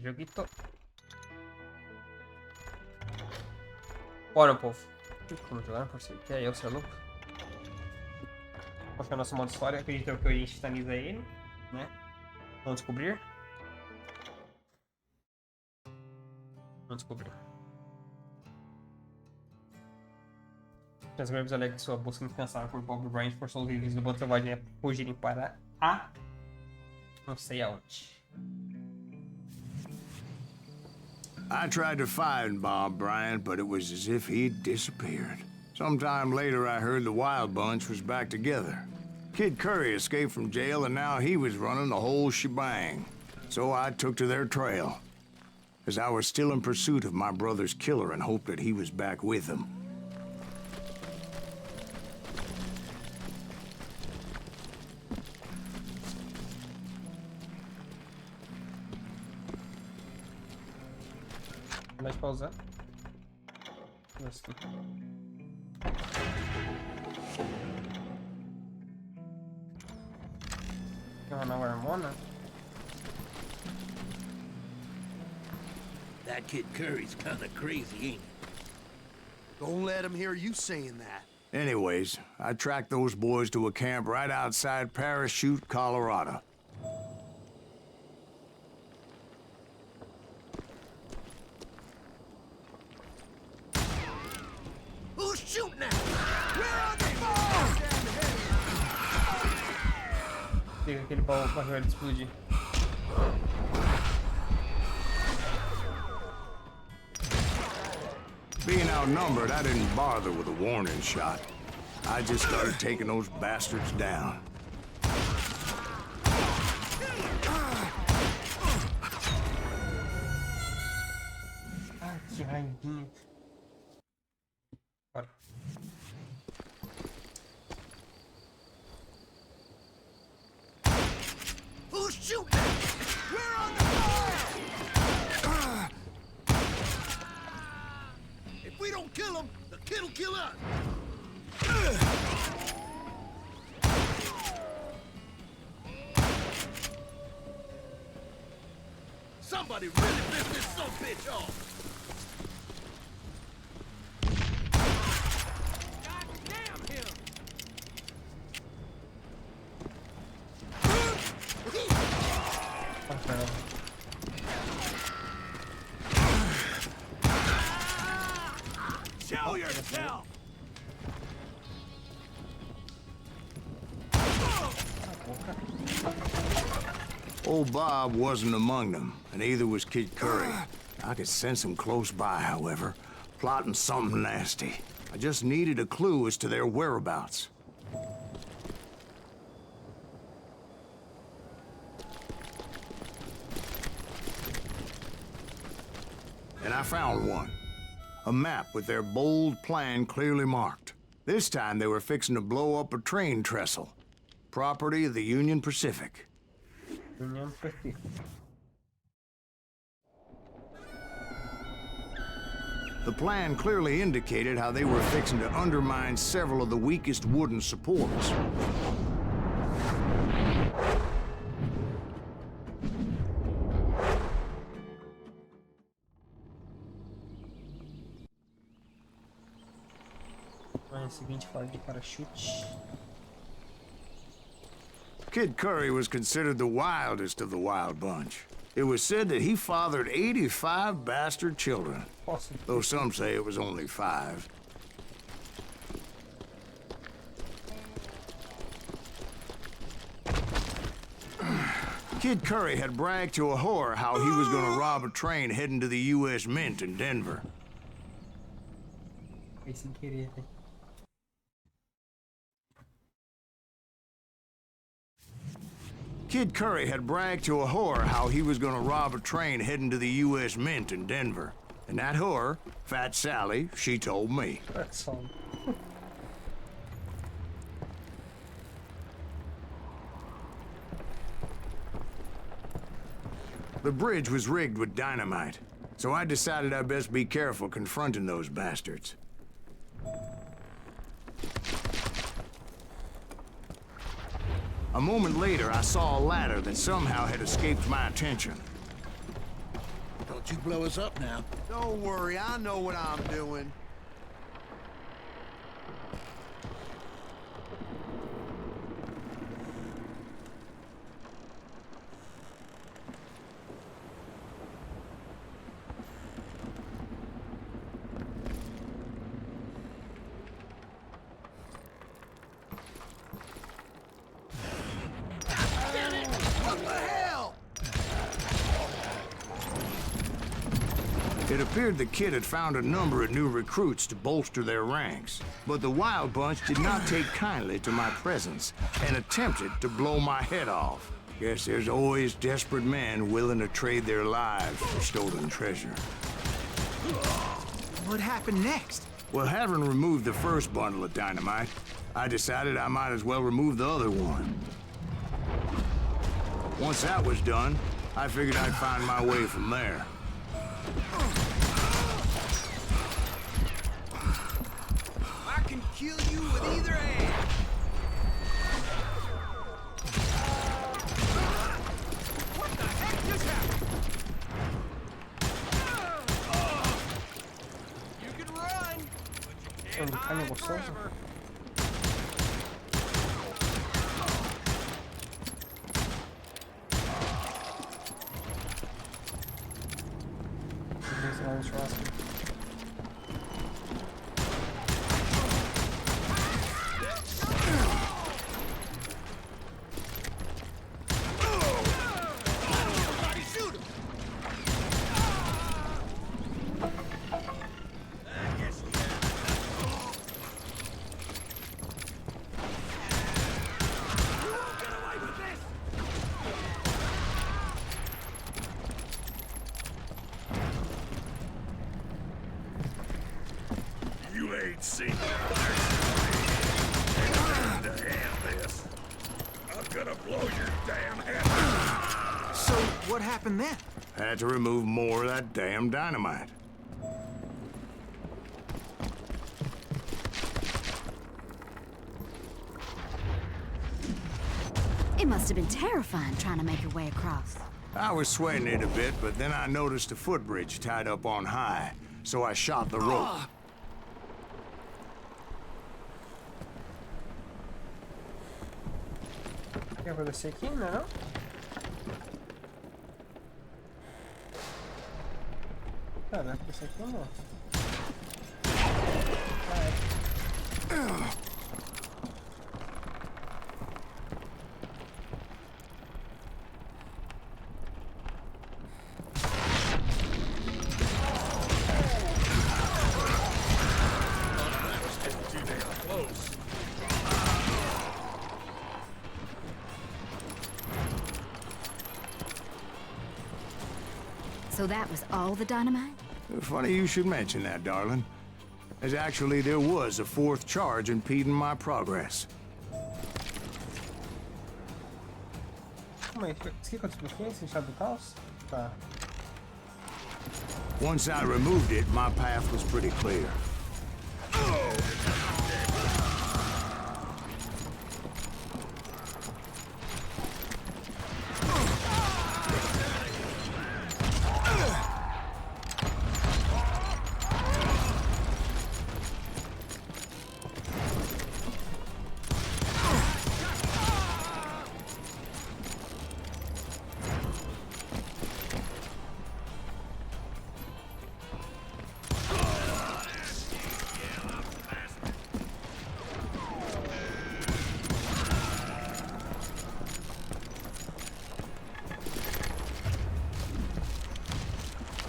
joguito. Bora, povo. Como jogar? Que é eu, seu louco? Qual que é o nosso modo história? Acredito que a gente finaliza ele, né? Vamos descobrir. Vamos descobrir. As graves alegam que sua busca incansável por Bob Bryan forçou os líderes do bando selvagem a fugirem para a... não sei aonde. I tried to find Bob Bryant, but it was as if he'd disappeared. Sometime later, I heard the Wild Bunch was back together. Kid Curry escaped from jail, and now he was running the whole shebang. So I took to their trail, as I was still in pursuit of my brother's killer and hoped that he was back with him. Mais pausar. Nossa. Tem uma nova hormona? That kid Curry's kinda crazy, ain't he? Don't let him hear you saying that. Anyways, I tracked those boys to a camp right outside Parachute, Colorado. Who's shooting at? Where are they? Fire! Pega aquele pau pra ele explodir. Being outnumbered, I didn't bother with a warning shot. I just started taking those bastards down. Ah, que raivinha. Bora. Who's shooting at? Where are they? Fire! If we don't kill him, the kid'll kill us. Somebody really piss this sumbitch off. God damn him! Ah, caramba. Show yourself! Old Bob wasn't among them, and neither was Kid Curry. I could sense him close by, however, plotting something nasty. I just needed a clue as to their whereabouts. And I found one. A map with their bold plan clearly marked. This time they were fixing to blow up a train trestle. Property of the Union Pacific. União perfeita. The plan clearly indicated how they were fixing to undermine several of the weakest wooden supports. Mas seguinte, fala de parachute. Kid Curry was considered the wildest of the Wild Bunch. It was said that he fathered 85 bastard children, Posso. though some say it was only 5. Kid Curry had bragged to a whore how he was gonna rob a train heading to the U.S. Mint in Denver. Foi sem querer, né? Kid Curry had bragged to a whore how he was gonna rob a train heading to the U.S. Mint in Denver. And that whore, Fat Sally, she told me. That's all. The bridge was rigged with dynamite, so I decided I'd best be careful confronting those bastards. A moment later, I saw a ladder that somehow had escaped my attention. Don't you blow us up now. Don't worry, I know what I'm doing. What the hell? It appeared the kid had found a number of new recruits to bolster their ranks, but the Wild Bunch did not take kindly to my presence and attempted to blow my head off. Guess there's always desperate men willing to trade their lives for stolen treasure. What happened next? Well, having removed the first bundle of dynamite, I decided I might as well remove the other one. Once that was done, I figured I'd find my way from there. I can kill you with either hand. What the heck just happened? You can run, but you can't hide gostoso. forever. Somebody shoot him. I guess we have. You won't get away with this. You ain't seen that. To hand this. I'm gonna blow your damn head off. So, what happened then? Had to remove more of that damn dynamite. It must have been terrifying trying to make your way across. I was sweating it a bit, but then I noticed a footbridge tied up on high, so I shot the rope. Eu vou descer aqui, não? Cara, dá pra descer aqui ou não? So that was all the dynamite? Funny you should mention that, darling. As actually there was a fourth charge impeding my progress. Calma aí, esqueci que eu te expliquei esse estado do caos? Tá. Once I removed it, my path was pretty clear.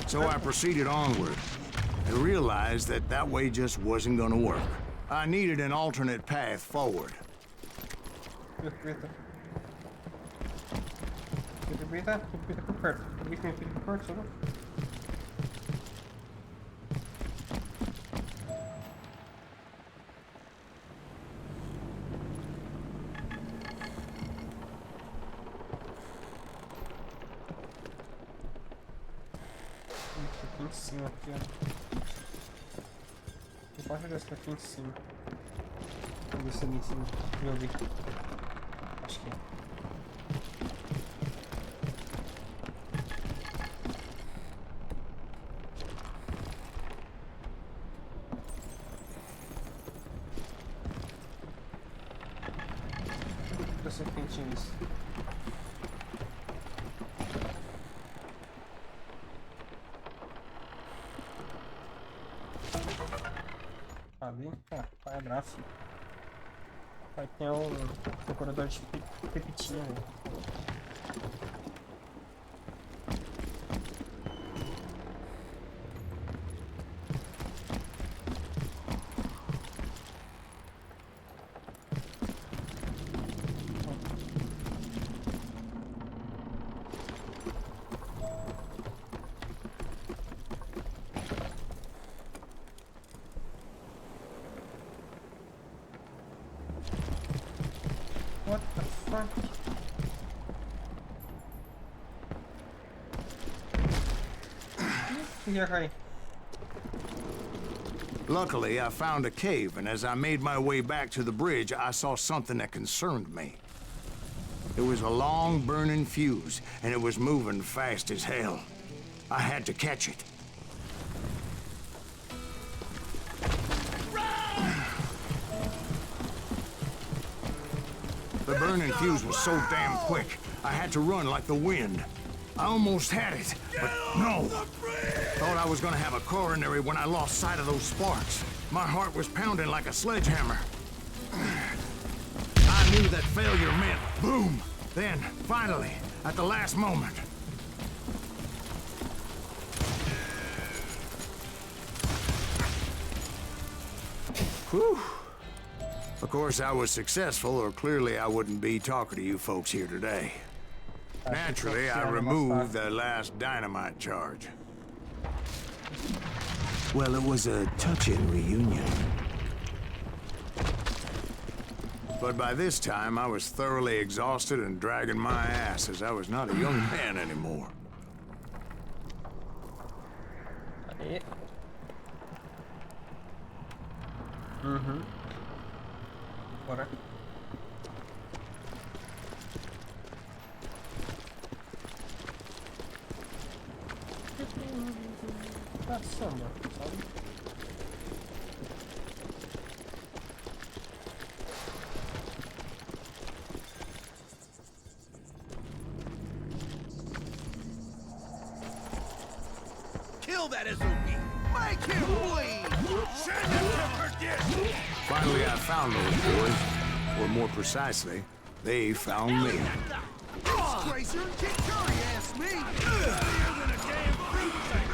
So I proceeded onward and realized that that way just wasn't gonna work. I needed an alternate path forward. Perfeita. Perfeita por perto. Perfeita por perto, sabe? Aqui em cima, aqui, ó. Eu posso jogar isso aqui em cima. Vamos ver se ali em cima. Joguei. Acho que é. tinha isso. Ali, cara, vai abraço. Vai ter um procurador de pepitinha, velho. What the fuck? Luckily, I found a cave, and as I made my way back to the bridge, I saw something that concerned me. It was a long, burning fuse, and it was moving fast as hell. I had to catch it. The burning fuse was so damn quick, I had to run like the wind. I almost had it, but no. Thought I was gonna have a coronary when I lost sight of those sparks. My heart was pounding like a sledgehammer. I knew that failure meant boom. Then, finally, at the last moment. Whew. Of course, I was successful, or clearly I wouldn't be talking to you folks here today. Naturally, I removed the last dynamite charge. Well, it was a touching reunion. But by this time, I was thoroughly exhausted and dragging my ass as I was not a young man anymore. Bora. Tá samba, sabe? Kill that SOB! Make him bleed! Send him to perdition! Finally, I found those boys. Or more precisely, they found me. Disgracer! Kid Curry asked me! Earlier than a damn fruit thing!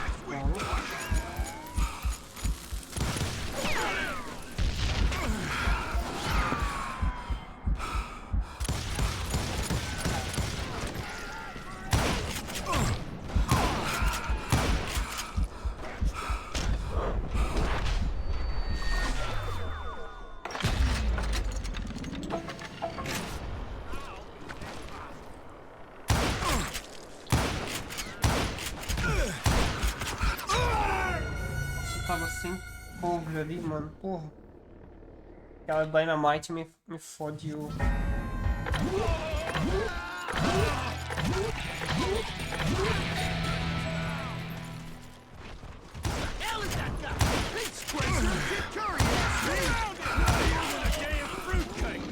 Tava sem cover ali, mano. Porra. Aquela dynamite me fodeu. Hell is that guy? Disgracer! Kid Curry asked me! Earlier than a damn fruitcake!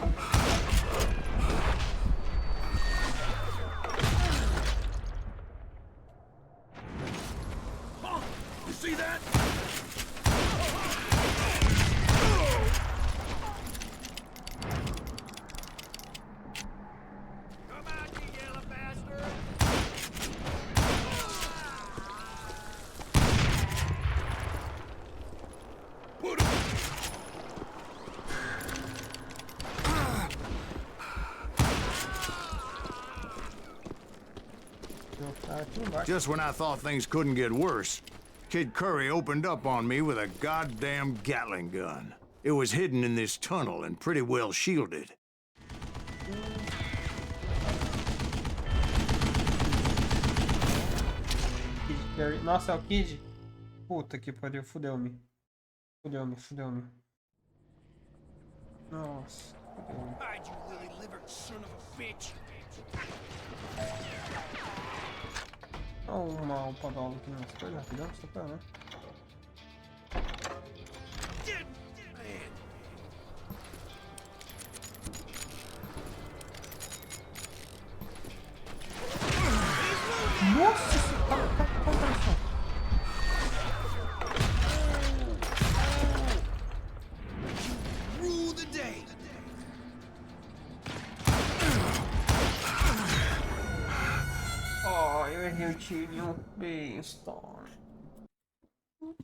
Huh? You see that? Come out, you yellow bastard! Put him! Just when I thought things couldn't get worse, Kid Curry opened up on me with a goddamn Gatling gun. It was hidden in this tunnel and pretty well shielded. Nossa, é o Kid? Puta que pariu, fudeu-me. Fudeu-me. Nossa, fudeu-me. Hide, you lily-livered son of a bitch! Olha uma upadala aqui nas coisas, rapidão, só pra, né? Beijinho, bem-estar. Vamos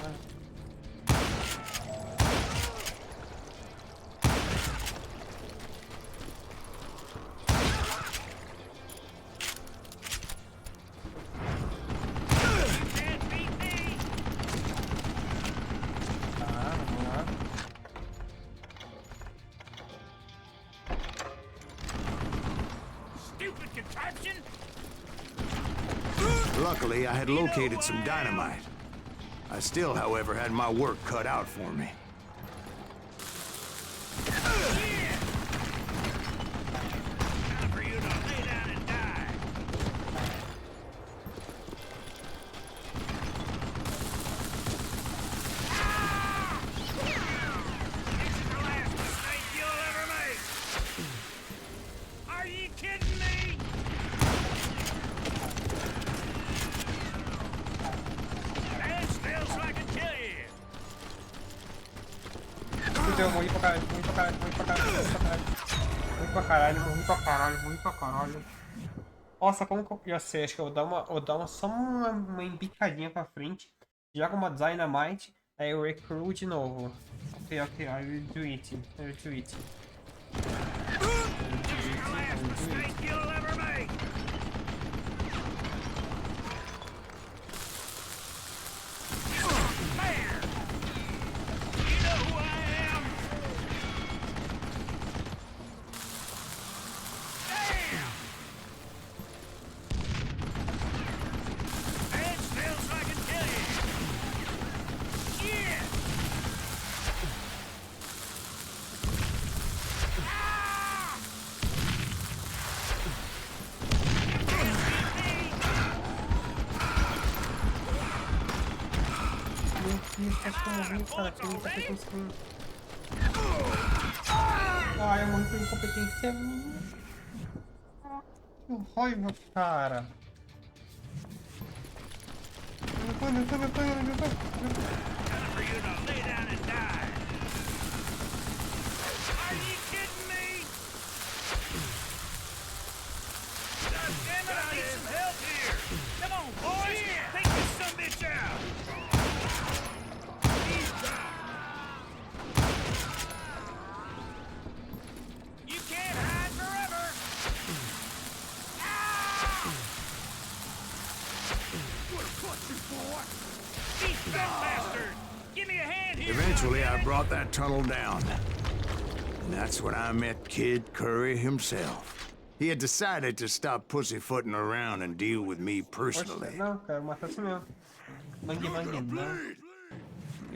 lá. Stupid contraption! Luckily, I had located some dynamite. I still, however, had my work cut out for me. Time for you to lay down and die. This is the last mistake you'll ever make. Are you kidding me? Stand still so I can kill you. Fudeu, morri pra caralho, morri pra caralho, morri pra caralho, morri pra caralho. Morri pra caralho, morri pra caralho, morri pra caralho. Nossa, como que eu ia ser? Acho que eu vou dar só uma embicadinha pra frente. Joga uma Dynamite, aí eu recruit de novo. Ok, I will do it. I will do it. This is the last mistake you'll ever make. Fair. You know who I am. Damn. Stand still so I can kill you. Yeah. Ah! Meu Deus, acho que eu morri, cara. Que incompetência minha. Ai, eu morri por incompetência minha. Que raiva, cara. Time for you to lay down and die. Are you kidding me? God damn it, I need some help here. Come on, boys. Take this sumbitch out. He's down. You can't hide forever. Ah! These fat bastards! Give me a hand here! Eventually, I brought that tunnel down. And that's when I met Kid Curry himself. He had decided to stop pussyfooting around and deal with me Poxa, personally. não, quero matar assim mesmo. Mangue, não.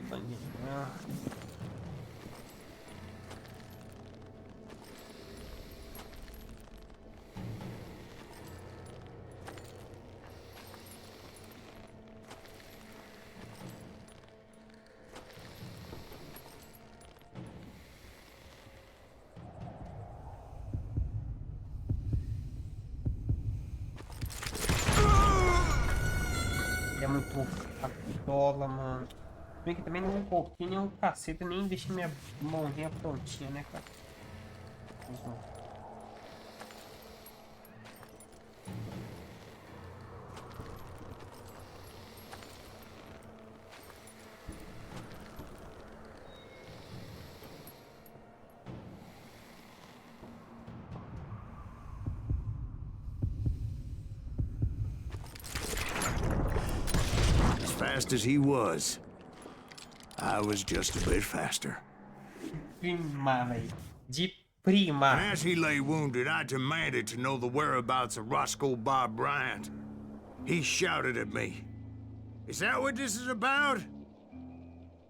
Mangue, não. Ele é muito pistola, mano. Bem que também não coloquei nenhum cacete, nem deixei minha mãozinha prontinha, né, cara? Vamos lá. As fast as he was, I was just a bit faster. Prima, velho. De prima. And as he lay wounded, I demanded to know the whereabouts of Roscoe Bob Bryant. He shouted at me. Is that what this is about?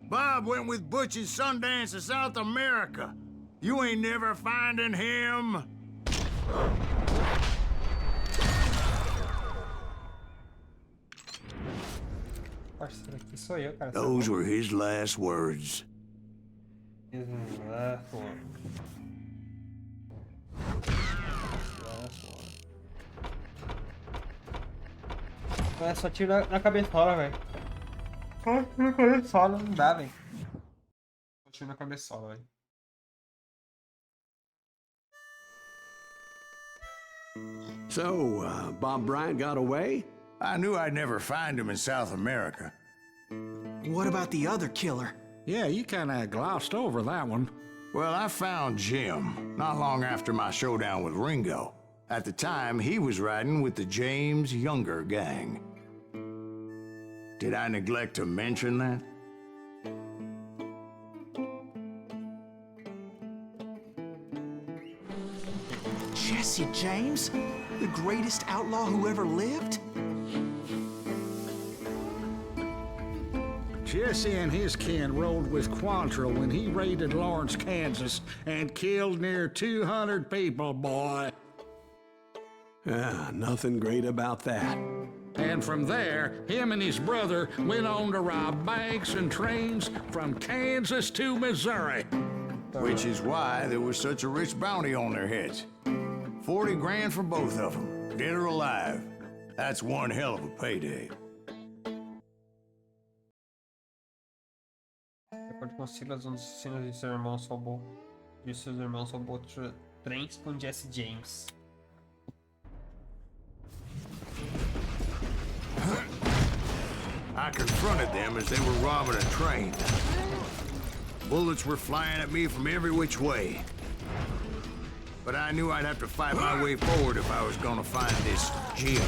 Bob went with Butch and Sundance to South America. You ain't never finding him. Parceiro, aqui sou eu, cara. Those were his last words. Exato. É só tiro na cabeçola, velho. Só tiro na cabeçola, não dá, velho. Só tiro na cabeçola, velho. So, Bob Bryant got away? I knew I'd never find him in South America. What about the other killer? Yeah, you kinda glossed over that one. Well, I found Jim not long after my showdown with Ringo. At the time, he was riding with the James Younger gang. Did I neglect to mention that? Jesse James? The greatest outlaw who ever lived? Jesse and his kin rode with Quantrill when he raided Lawrence, Kansas, and killed near 200 people, boy. Ah, nothing great about that. And from there, him and his brother went on to rob banks and trains from Kansas to Missouri. Which is why there was such a rich bounty on their heads. 40 grand for both of them, dead or alive. That's one hell of a payday. De acordo com Silas, um dos assassinos de seus irmãos roubou trens com Jesse James. I confronted them as they were robbing a train. Bullets were flying at me from every which way. But I knew I'd have to fight my way forward if I was gonna find this Jim.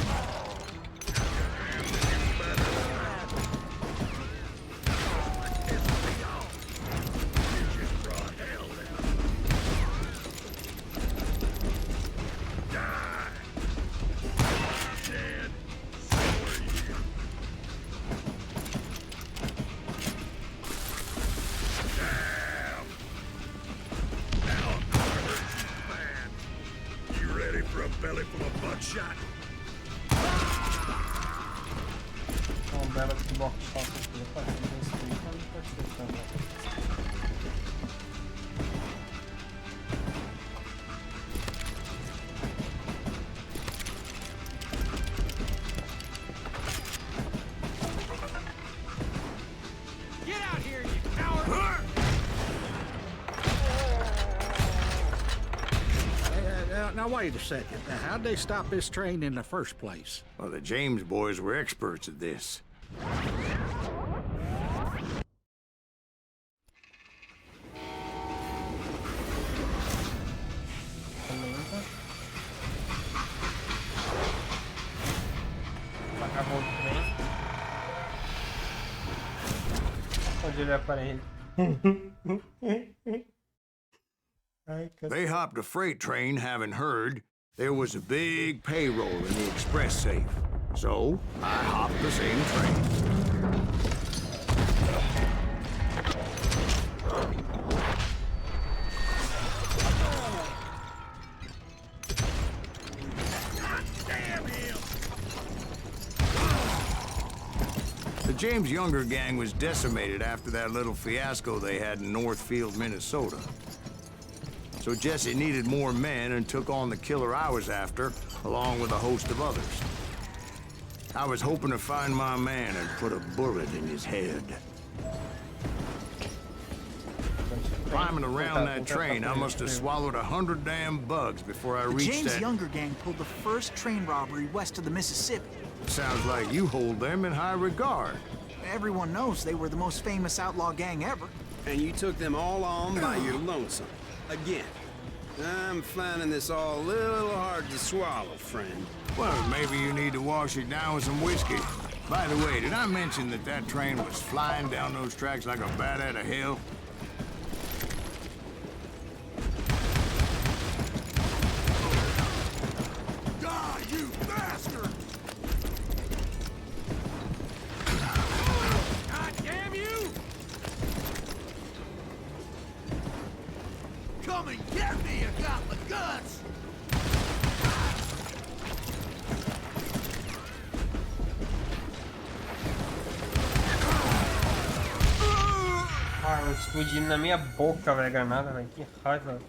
Now, wait a second. Now, how'd they stop this train in the first place? Well, the James boys were experts at this. Acabou o trem. Onde ele aparece? They hopped a freight train, having heard there was a big payroll in the express safe. So, I hopped the same train. The James Younger gang was decimated after that little fiasco they had in Northfield, Minnesota. So Jesse needed more men and took on the killer I was after, along with a host of others. I was hoping to find my man and put a bullet in his head. Climbing around that train, I must have swallowed 100 damn bugs before I reached James that... Younger gang pulled the first train robbery west of the Mississippi. Sounds like you hold them in high regard. Everyone knows they were the most famous outlaw gang ever. And you took them all on by your lonesome. Again. I'm finding this all a little hard to swallow, friend. Well, maybe you need to wash it down with some whiskey. By the way, did I mention that that train was flying down those tracks like a bat out of hell? Die, you bastard! God damn you! Come and get me, you got the guts! Ah, explodindo na minha boca, velho, a granada, velho. Que raiva.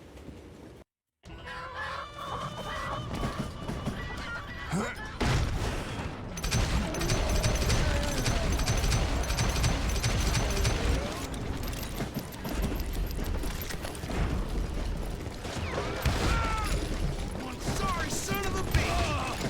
One sorry son of a bitch!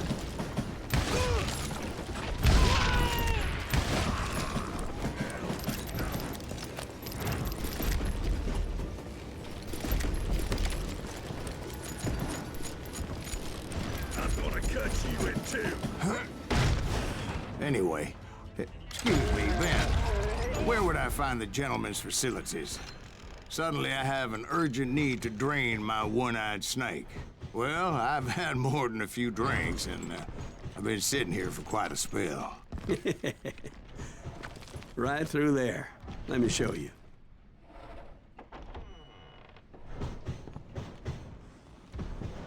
Anyway, excuse me, Ben. Where would I find the gentleman's facilities? Suddenly I have an urgent need to drain my one-eyed snake. Well, I've had more than a few drinks, and I've been sitting here for quite a spell. Right through there. Let me show you.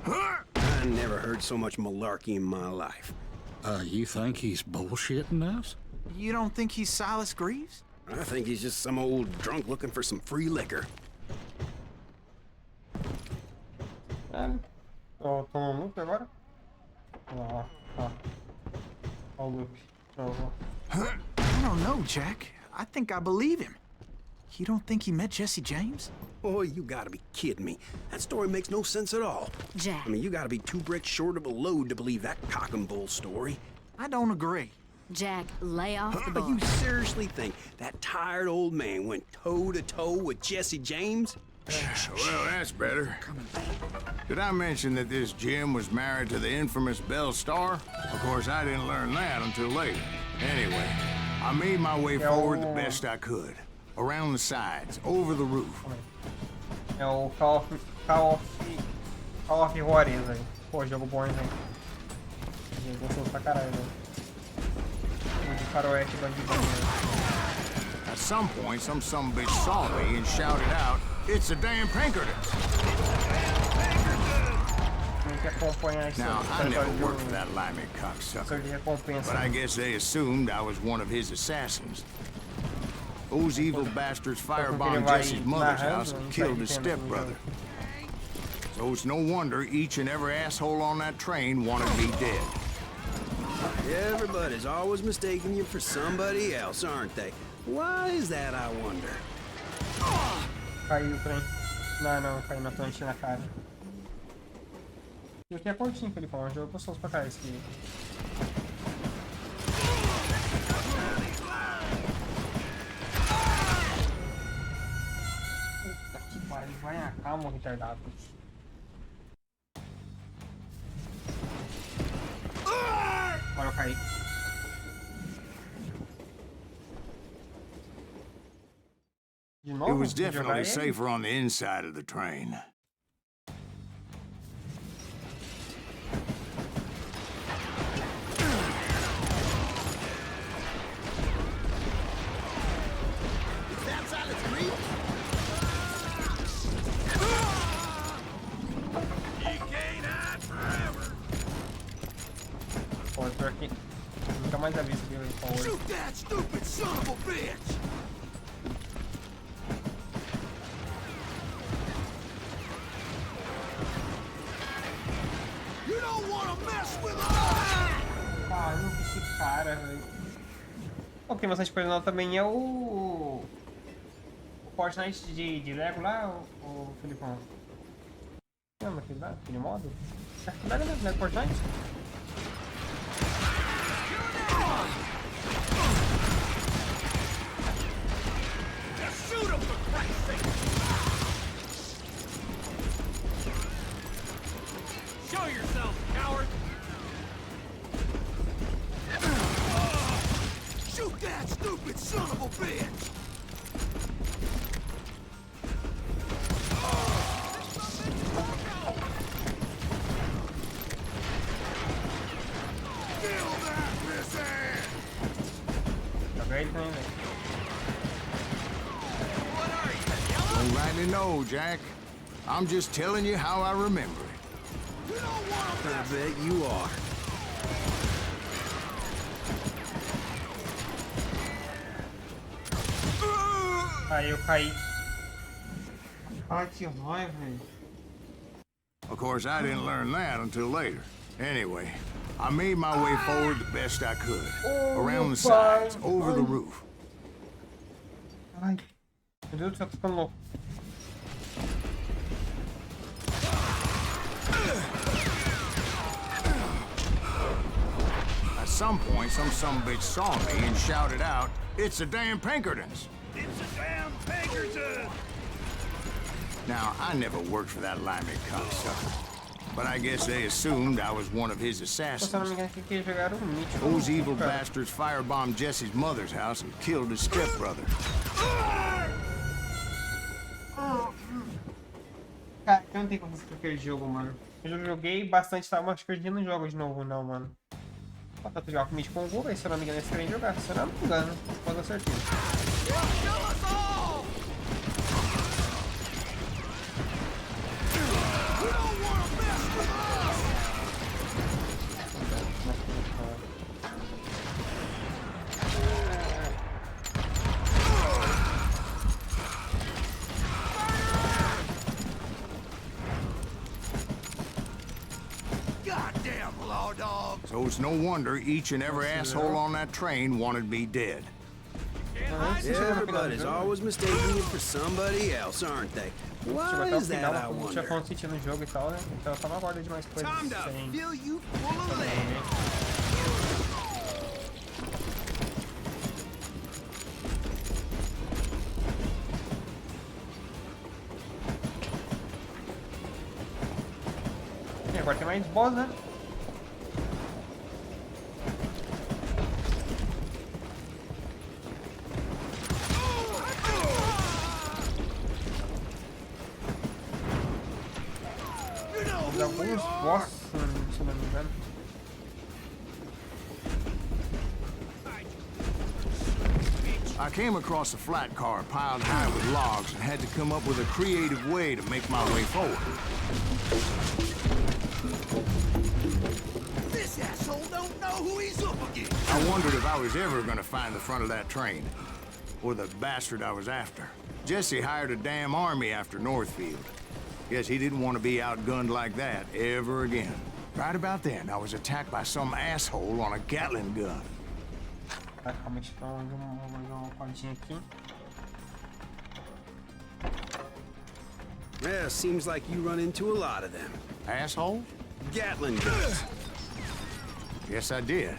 I never heard so much malarkey in my life. You think he's bullshitting us? You don't think he's Silas Greaves? I think he's just some old drunk looking for some free liquor. Tô no loop agora? Ó. Ó o loop. I don't know, Jack. I think I believe him. You don't think he met Jesse James? Boy, you gotta be kidding me. That story makes no sense at all. Jack. I mean, you gotta be 2 bricks short of a load to believe that cock and bull story. I don't agree. Jack, lay off the But bar. you seriously think that tired old man went toe-to-toe with Jesse James? Well, that's better. Did I mention that this Jim was married to the infamous Belle Star? Of course, I didn't learn that until later. Anyway, I made my way forward the best I could. Around the sides, over the roof. É o Call of Juarez, velho. Pô, jogo bom, hein, velho. Jogo gostoso pra caralho, velho. Jogo de faroeste bandidão, velho. At some point, some sumbitch saw me and shouted out, "It's a damn Pinkerton!" Tem que acompanhar isso. Now, I never worked for that limey cocksucker, De recompensa. but I guess they assumed I was one of his assassins. Those evil bastards firebombed Jesse's mother's house and killed his stepbrother. So it's no wonder each and every asshole on that train wanted me dead. Everybody's always mistaking you for somebody else, aren't they? Why is that, I wonder? Caiu o trem. Não, caiu na frente na cara. E aqui é curtinho, Felipão. É um jogo gostoso pra caralho esse aqui. Puta que pariu, vai na calma, retardado. Agora eu caí. De novo? It was Tem que jogar definitely ele? safer on the inside of the train. That's Silas Greaves? You can't hide forever. Pô, pior que nunca mais aviso que ele falou. Shoot that stupid son of a bitch! You don't want to mess with us! Caramba, esse cara, velho. O que bastante coisa nova também é o Fortnite de Lego lá, o Felipão. Lembra aquele lá? Aquele modo? Aquele lá é Lego Fortnite? Just shoot him for Christ's sake! Show yourself, coward! Shoot that stupid son of a bitch! Kill that missile! Joguei ele também, velho. Don't rightly know, Jack. I'm just telling you how I remember it. You don't want to I bet you are. Aí eu caí. Ai, que raiva, velho. Of course, I didn't learn that until later. Anyway, I made my way forward the best I could. Around the sides, over the roof. Ai, meu Deus do céu, tô ficando louco. At some point, some sumbitch saw me and shouted out, "It's the damn Pinkertons!" It's a damn Pinkerton. Now, I never worked for that limey cocksucker. but I guess they assumed I was one of his Se eu não assassins. me engano, aqui que jogaram um mítico. Those evil Cara. bastards firebombed Jesse's mother's house and killed his stepbrother. Cara, eu não tenho como assistir aquele jogo, mano. Eu já joguei bastante, tá? Mas acho que hoje em dia não jogo de novo, não, mano. Vou tentar jogar com o mítico com o Google, se eu não me engano, eles querem jogar. Se eu não me engano, pode dar certeza. Goddamn law dog. So it's no wonder each and every asshole on that train wanted me dead. Everybody's always mistaking you for somebody else, aren't they? Chegou Why até o is that, final, I como tinha wonder? falado sentindo no jogo e tal, né? Então eu tava aguardando de mais coisas Time to sem... fill you full of lead. E agora tem mais boss, né? Tem alguns boss, se eu não me engano. I came across a flat car piled high with logs and had to come up with a creative way to make my way forward. This asshole don't know who he's up against. I wondered if I was ever gonna find the front of that train, or the bastard I was after. Jesse hired a damn army after Northfield. Guess he didn't want to be outgunned like that ever again. Right about then, I was attacked by some asshole on a Gatling gun. Tá, calma, deixa eu dar uma rodinha aqui. Yeah, seems like you run into a lot of them. Asshole? Gatling guns. Yes, I did.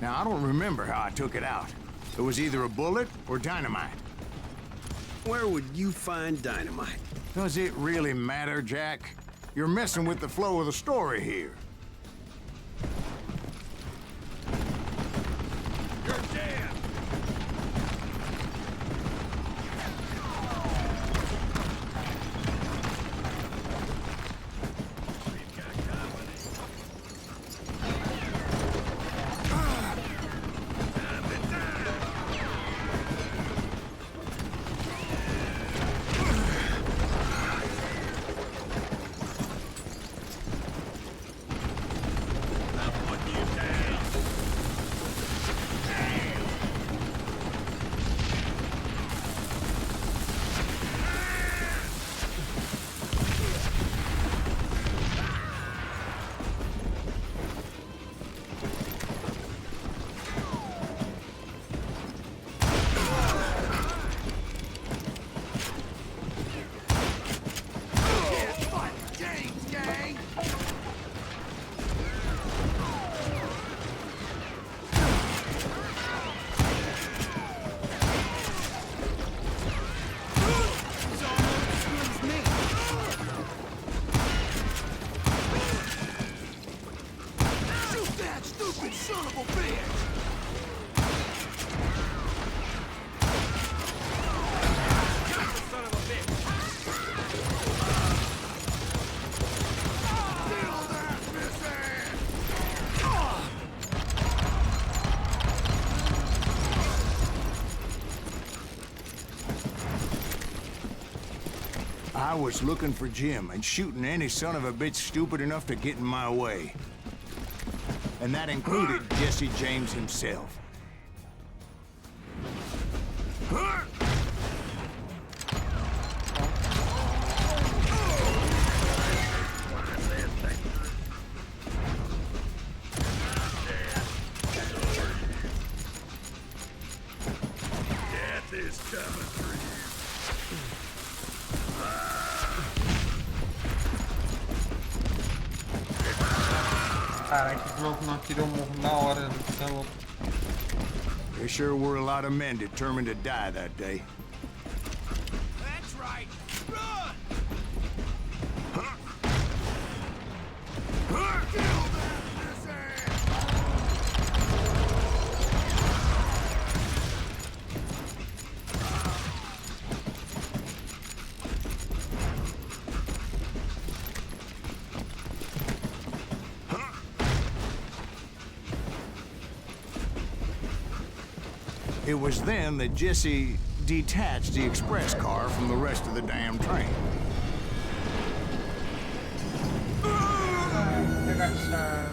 Now, I don't remember how I took it out. It was either a bullet or dynamite. Where would you find dynamite? Does it really matter, Jack? You're messing with the flow of the story here. You're dead. I was looking for Jim and shooting any son of a bitch stupid enough to get in my way. And that included Jesse James himself. Death is coming for you. Caraca, esse louco não tirou o morro na hora, você é louco. There sure were a lot of men determined to die that day. That's right. Run! It was then that Jesse detached the express car from the rest of the damn train. Pegar essa...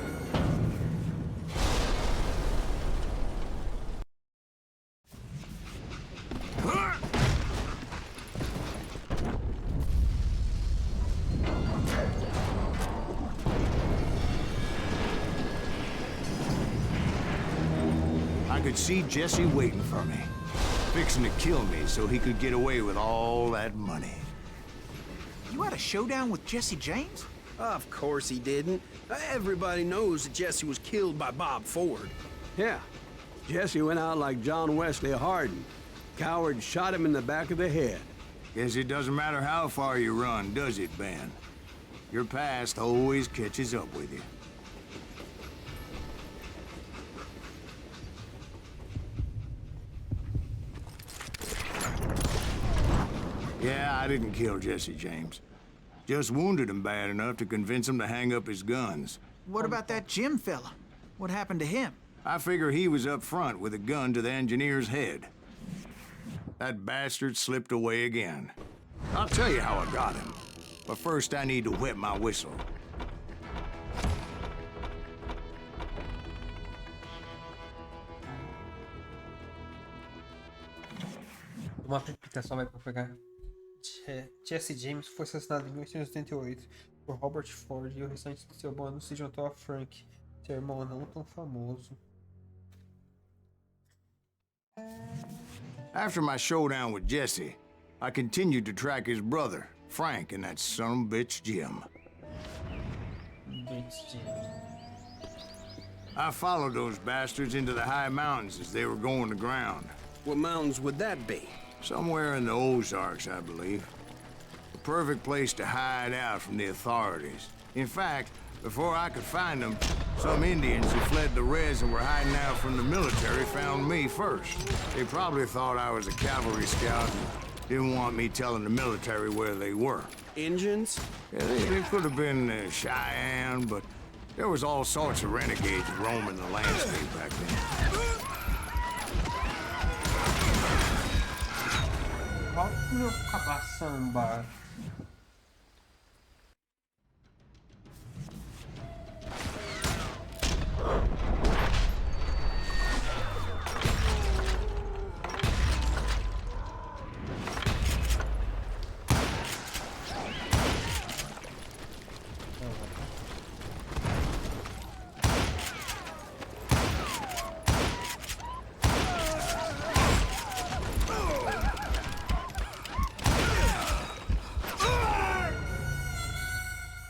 I could see Jesse waiting for me, fixing to kill me so he could get away with all that money. You had a showdown with Jesse James? Of course he didn't. Everybody knows that Jesse was killed by Bob Ford. Yeah. Jesse went out like John Wesley Hardin. Coward shot him in the back of the head. Guess it doesn't matter how far you run, does it, Ben? Your past always catches up with you. Yeah, I didn't kill Jesse James. Just wounded him bad enough to convince him to hang up his guns. What about that Jim fella? What happened to him? I figure he was up front with a gun to the engineer's head. That bastard slipped away again. I'll tell you how I got him. But first I need to wet my whistle. Uma explicação vai pra pegar. Jesse James foi assassinado em 1888 por Robert Ford e o restante do seu bando se juntou a Frank, seu irmão não tão famoso. After my showdown with Jesse, I continued to track his brother, Frank, and that son of a bitch Jim. I followed those bastards into the high mountains as they were going to ground. What mountains would that be? Somewhere in the Ozarks, I believe. The perfect place to hide out from the authorities. In fact, before I could find them, some Indians who fled the res and were hiding out from the military found me first. They probably thought I was a cavalry scout and didn't want me telling the military where they were. Indians? Yeah, they could have been Cheyenne, but there was all sorts of renegades roaming the landscape back then. Vamos acabar samba.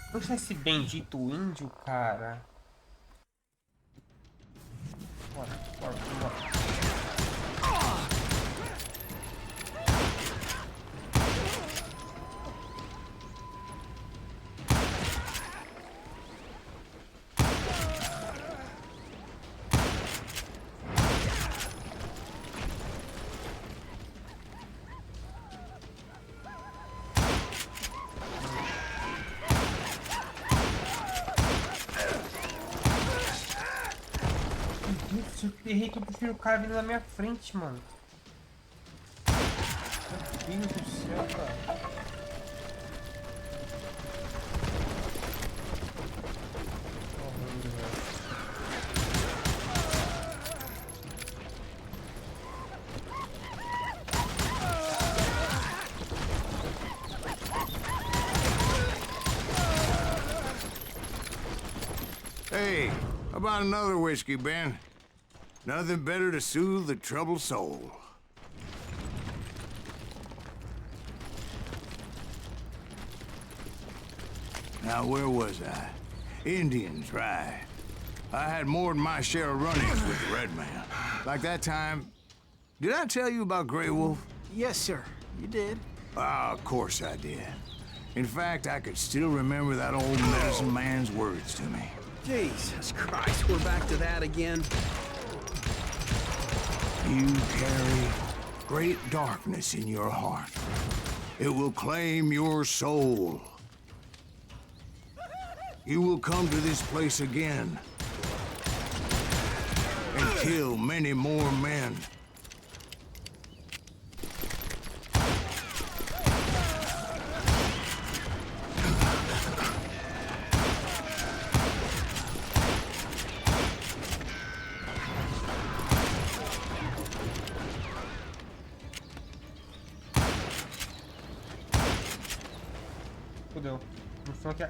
Poxa, esse bendito índio, cara. Bora, bora, bora. Eu errei que eu prefiro o cara vindo na minha frente, mano. Meu Deus do céu, cara. Hey, how about another whiskey, Ben? Nothing better to soothe the troubled soul. Now, where was I? Indians, right. I had more than my share of run-ins with the Red Man. Like that time... Did I tell you about Grey Wolf? Yes, sir. You did. Ah, of course I did. In fact, I could still remember that old medicine man's words to me. Jesus Christ, we're back to that again. You carry great darkness in your heart. It will claim your soul. You will come to this place again and kill many more men. Fudeu. Função aqui.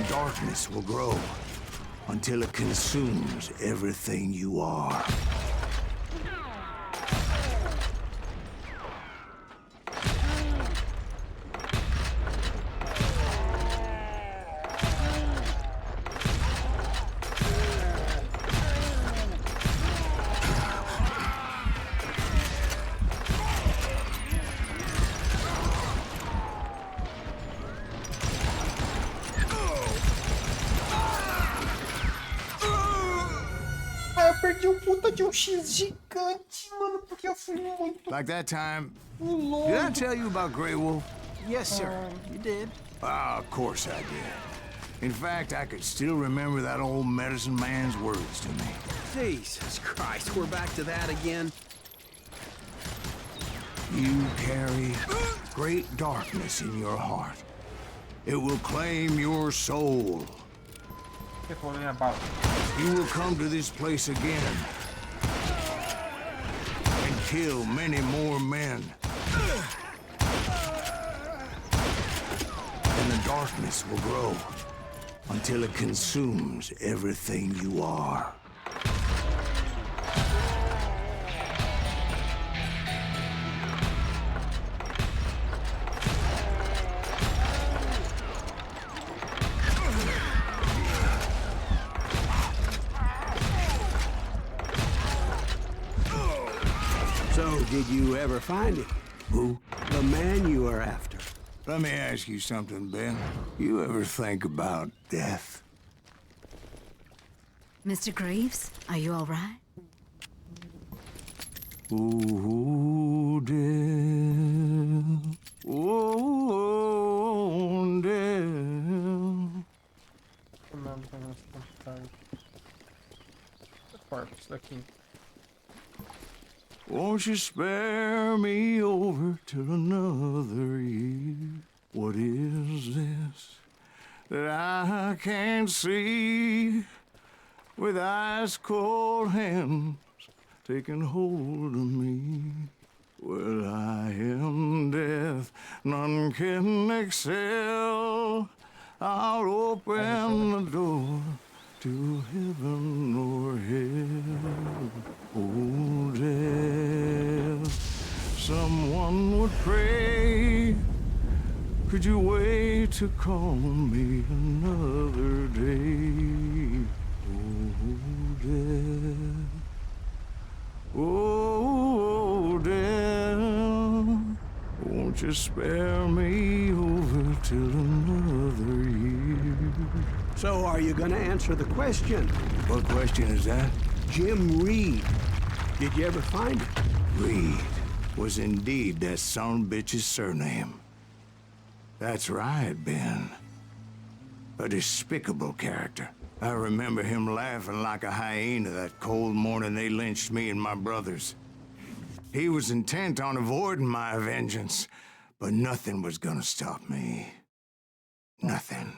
Darkness will grow until it consumes everything you are. Perdi um puta de um X gigante, mano, porque eu fui muito Like that time, longe. did I tell you about Grey Wolf? Yes, sir. You did. Ah, of course I did. In fact, I could still remember that old medicine man's words to me. Jesus Christ, we're back to that again. You carry great darkness in your heart. It will claim your soul. You will come to this place again and kill many more men. And the darkness will grow until it consumes everything you are. So, did you ever find him? Who? The man you are after. Let me ask you something, Ben. You ever think about death? Mr. Greaves, are you all right? Ooh, death. Oh, death. Corpos daqui. Won't you spare me over till another year? What is this that I can't see with ice cold hands taking hold of me? Well, I am death, none can excel. I'll open the door to heaven or hell. Oh, death, someone would pray. Could you wait to call me another day? Oh, death. Oh, death. Won't you spare me over till another year? So, are you gonna answer the question? What question is that? Jim Reed. Did you ever find him? Reed was indeed that son bitch's surname. That's right, Ben. A despicable character. I remember him laughing like a hyena that cold morning they lynched me and my brothers. He was intent on avoiding my vengeance, but nothing was gonna stop me. Nothing.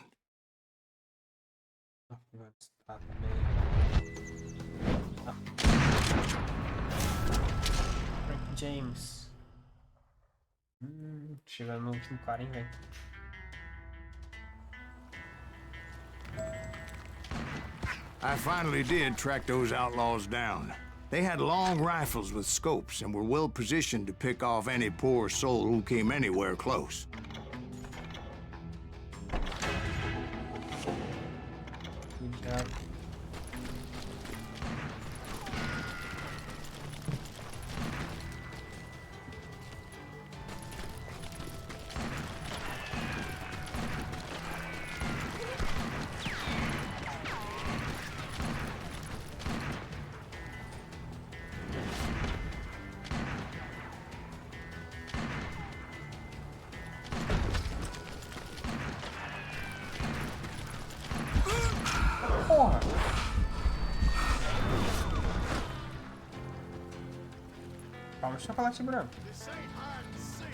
James. Chegando no último cara, hein, velho. I finally did track those outlaws down. They had long rifles with scopes and were well positioned to pick off any poor soul who came anywhere close. Good job. o chocolate branco. This ain't hide and seek.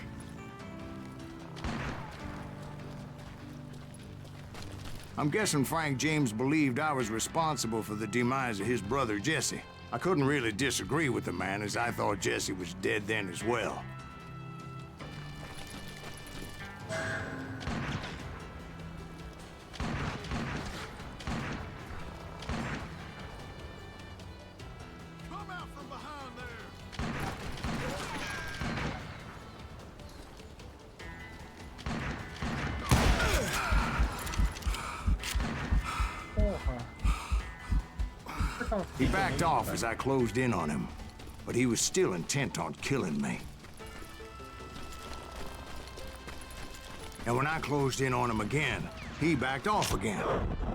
I'm guessing Frank James believed I was responsible for the demise of his brother Jesse. I couldn't really disagree with the man, as I thought Jesse was dead then as well. Come out from behind there. Porra. He backed off as I closed in on him, but he was still intent on killing me. And when I closed in on him again, he backed off again,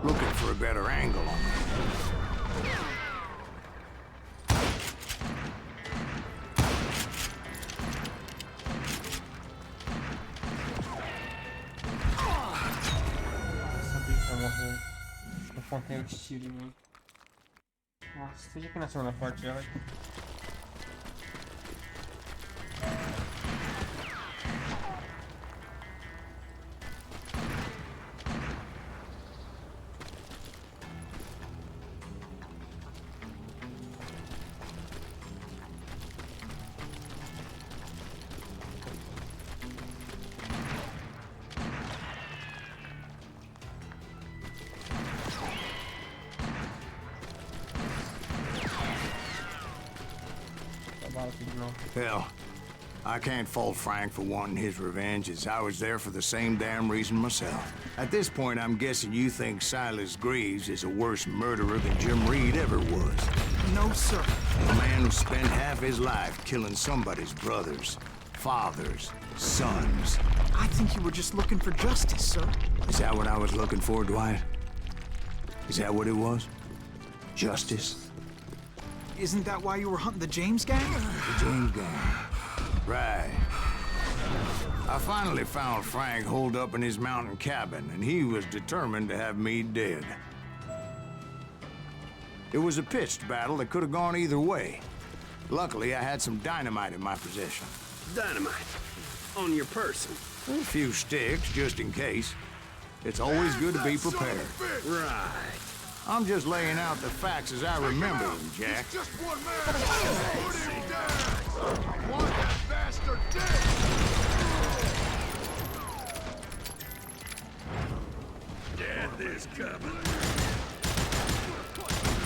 looking for a better angle on me. Eu sabia que ia morrer. Eu contei os tiros em mim. Nossa, seja aqui na segunda parte já vai. Hell, I can't fault Frank for wanting his revenge, as I was there for the same damn reason myself. At this point, I'm guessing you think Silas Greaves is a worse murderer than Jim Reed ever was. No, sir. A man who spent half his life killing somebody's brothers, fathers, sons. I think you were just looking for justice, sir. Is that what I was looking for, Dwight? Is that what it was? Justice? Isn't that why you were hunting the James gang? The James gang. Right. I finally found Frank holed up in his mountain cabin, and he was determined to have me dead. It was a pitched battle that could have gone either way. Luckily, I had some dynamite in my possession. Dynamite. On your person. A few sticks, just in case. It's always good to be prepared. Right. I'm just laying out the facts as I remember them, Jack. He's just one man. Put him down. I want that bastard dead. Death is coming.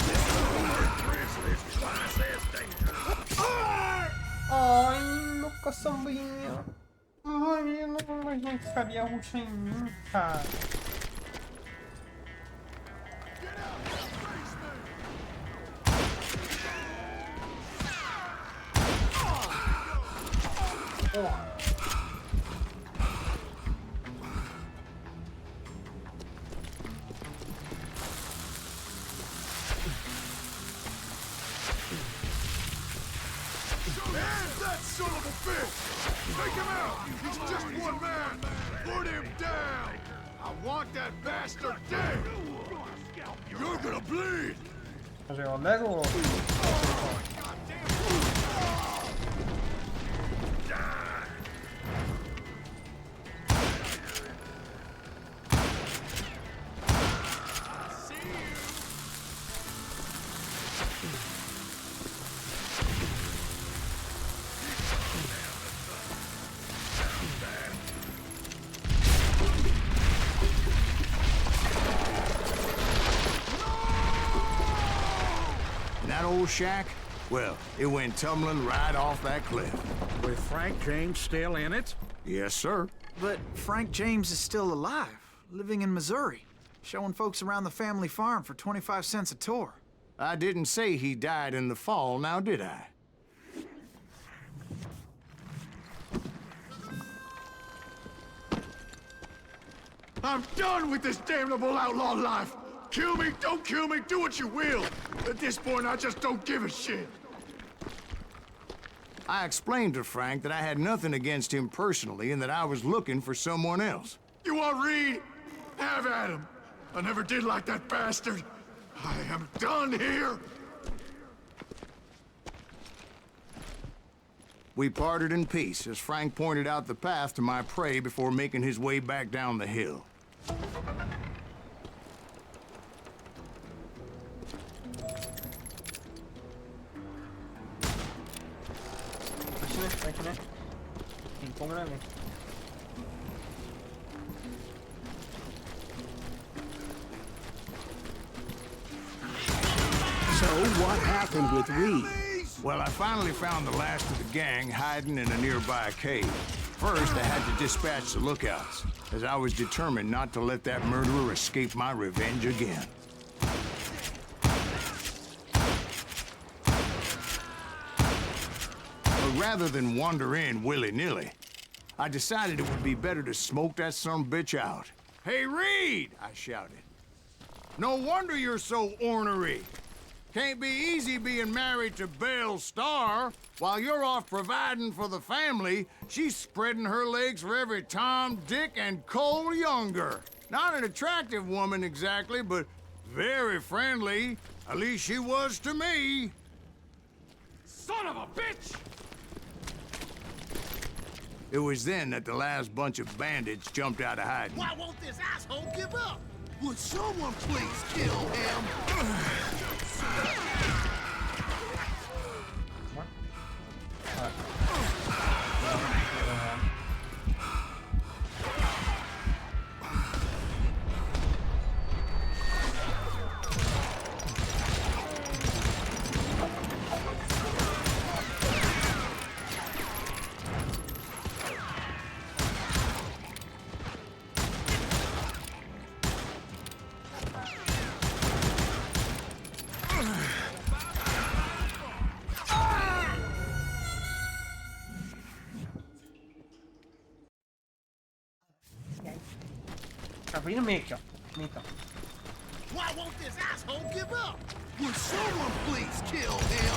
This grizzly is twice as dangerous. Ai, meu caçambinha. Ai, não, não ficaria ruxa em mim, cara. Porra. Hands that son of a bitch! Take him out! He's just one man! Put him down! I want that bastard dead! You're gonna bleed! Fazer o Lego ou... That old shack? Well, it went tumbling right off that cliff. With Frank James still in it? Yes, sir. But Frank James is still alive, living in Missouri, showing folks around the family farm for 25 cents a tour. I didn't say he died in the fall, now did I? I'm done with this damnable outlaw life! Kill me, don't kill me, do what you will! At this point, I just don't give a shit! I explained to Frank that I had nothing against him personally and that I was looking for someone else. You want Reed? Have at him! I never did like that bastard! I am done here! We parted in peace as Frank pointed out the path to my prey before making his way back down the hill. So what happened with Reed? Well, I finally found the last of the gang hiding in a nearby cave. First, I had to dispatch the lookouts, as I was determined not to let that murderer escape my revenge again. But rather than wander in willy-nilly, I decided it would be better to smoke that sumbitch out. "Hey, Reed!" I shouted. "No wonder you're so ornery. Can't be easy being married to Belle Starr. While you're off providing for the family, she's spreading her legs for every Tom, Dick, and Cole Younger. Not an attractive woman exactly, but very friendly. At least she was to me." Son of a bitch! It was then that the last bunch of bandits jumped out of hiding. Why won't this asshole give up? Would someone please kill him? Tá vindo meio aqui, ó. Então. Why won't this asshole give up? Would someone please kill him?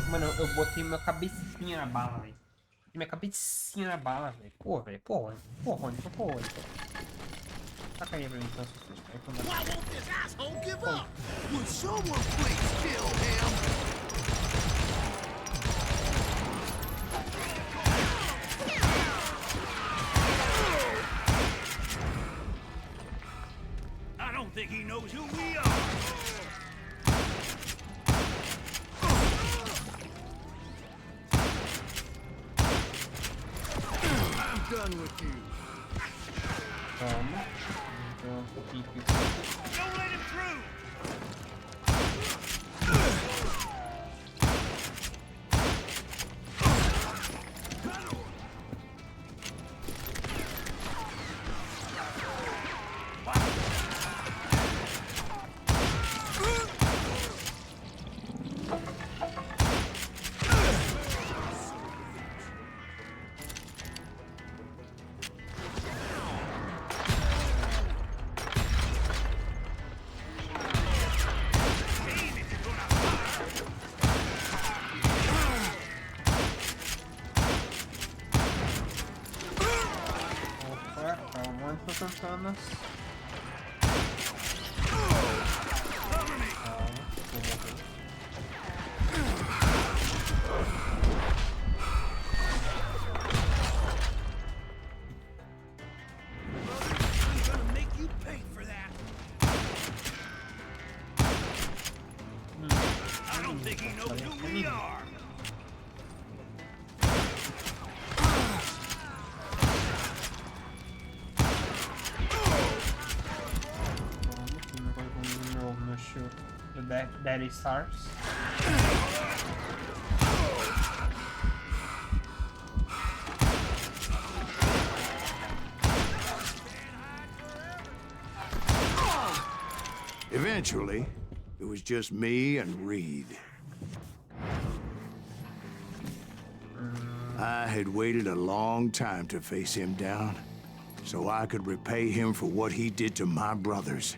Mano, eu botei minha cabecinha na bala, velho. Minha cabecinha na bala, velho. Porra, velho. Porra. Taca aí pra mim, então, susto. Why won't this asshole give up? Would someone please kill him? I don't think he knows who we are. I'm done with you. Toma. Então, um pouquinho aqui. Don't let him through. Santanas. I'm gonna make you pay for that. I don't think he knows who we are. The Daddy Stars. Eventually, it was just me and Reed. I had waited a long time to face him down, so I could repay him for what he did to my brothers.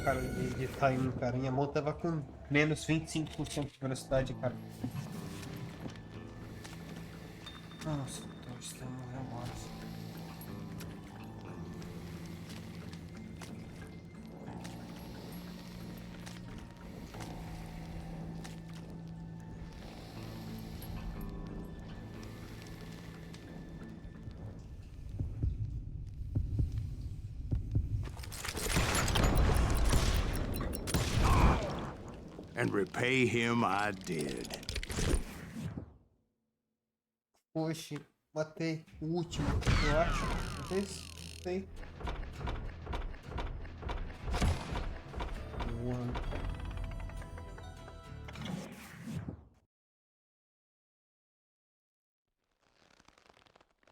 cara, de timing, cara. Minha mão tava com menos 25% de velocidade, cara. Nossa, tô estranho agora. And repay him I did. Poxa, matei o último, eu acho. Talvez, sei.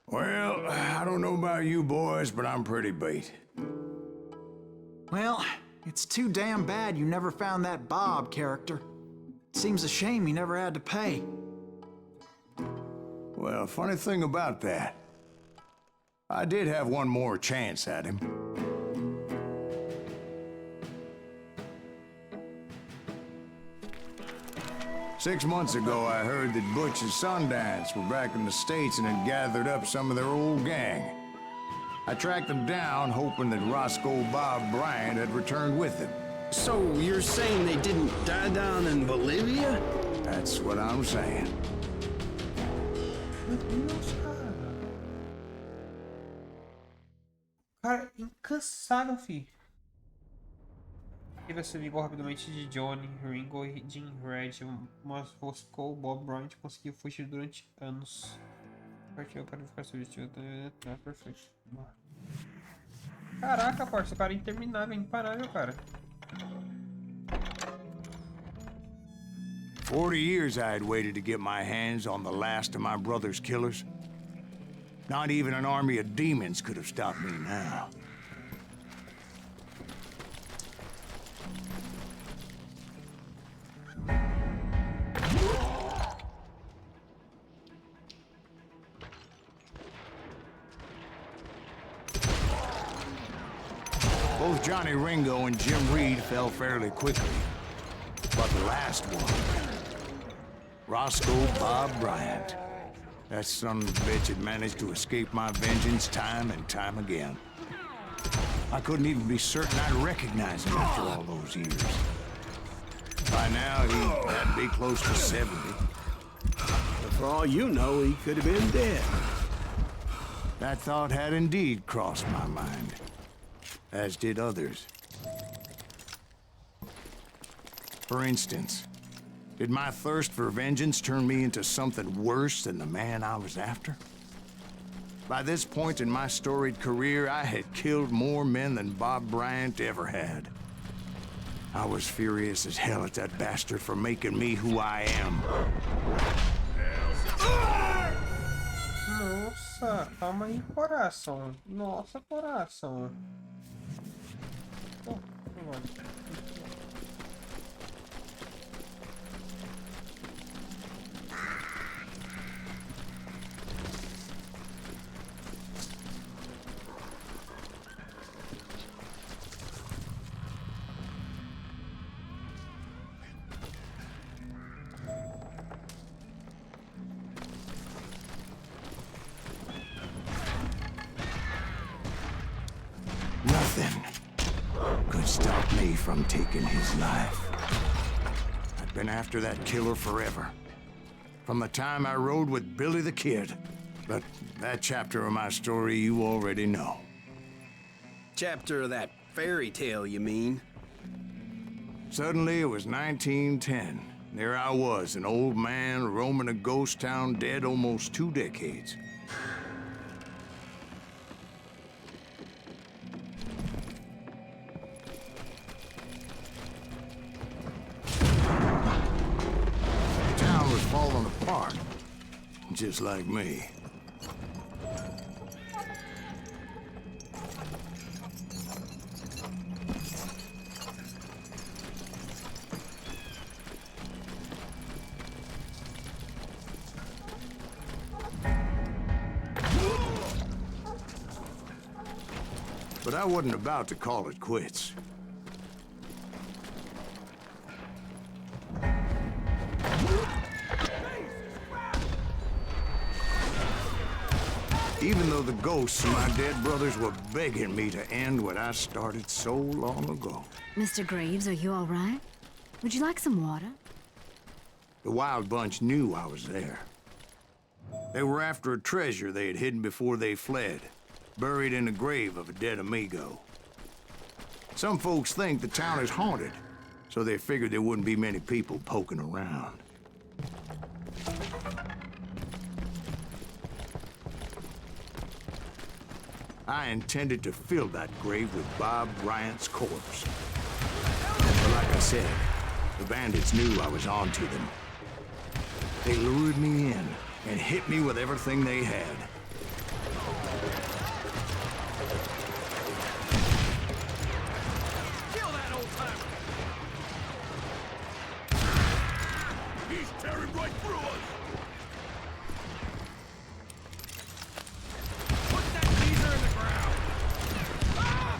Well, I don't know about you boys, but I'm pretty beat. Well, it's too damn bad you never found that Bob character. Seems a shame he never had to pay. Well, funny thing about that, I did have one more chance at him. Six months ago, I heard that Butch and Sundance were back in the States and had gathered up some of their old gang. I tracked them down, hoping that Roscoe Bob Bryant had returned with them. So you're saying they didn't die down in Bolivia? That's what I'm saying. Meu Deus, cara. Cara, incansável, fi. Ele se ligou rapidamente de Johnny, Ringo e Jim Red, mas Roscoe Bob Bryant conseguiu fugir durante anos. Partiu para ficar substituído. Tá perfeito. Caraca, parça, o cara é interminável, imparável, cara. 40 years I had waited to get my hands on the last of my brother's killers. Not even an army of demons could have stopped me now. Both Johnny Ringo and Jim Reed fell fairly quickly. But the last one, Roscoe Bob Bryant, that son of a bitch had managed to escape my vengeance time and time again. I couldn't even be certain I'd recognize him after all those years. By now, he had to be close to 70. But for all you know, he could have been dead. That thought had indeed crossed my mind, as did others. For instance, did my thirst for vengeance turn me into something worse than the man I was after? By this point in my storied career, I had killed more men than Bob Bryant ever had. I was furious as hell at that bastard for making me who I am. Nossa, calma aí, coração. Nossa, coração. Oh, Nothing could stop me from taking his life. I've been after that killer forever. From the time I rode with Billy the Kid. But that chapter of my story you already know. Chapter of that fairy tale, you mean? Suddenly it was 1910. There I was, an old man roaming a ghost town dead almost 2 decades. Falling apart, just like me. But I wasn't about to call it quits. Even though the ghosts of my dead brothers were begging me to end what I started so long ago. Mr. Graves, are you all right? Would you like some water? The Wild Bunch knew I was there. They were after a treasure they had hidden before they fled, buried in the grave of a dead amigo. Some folks think the town is haunted, so they figured there wouldn't be many people poking around. I intended to fill that grave with Bob Bryant's corpse. But like I said, the bandits knew I was on to them. They lured me in and hit me with everything they had. Kill that old timer! He's tearing right through us! Put that geezer in the ground! Ah!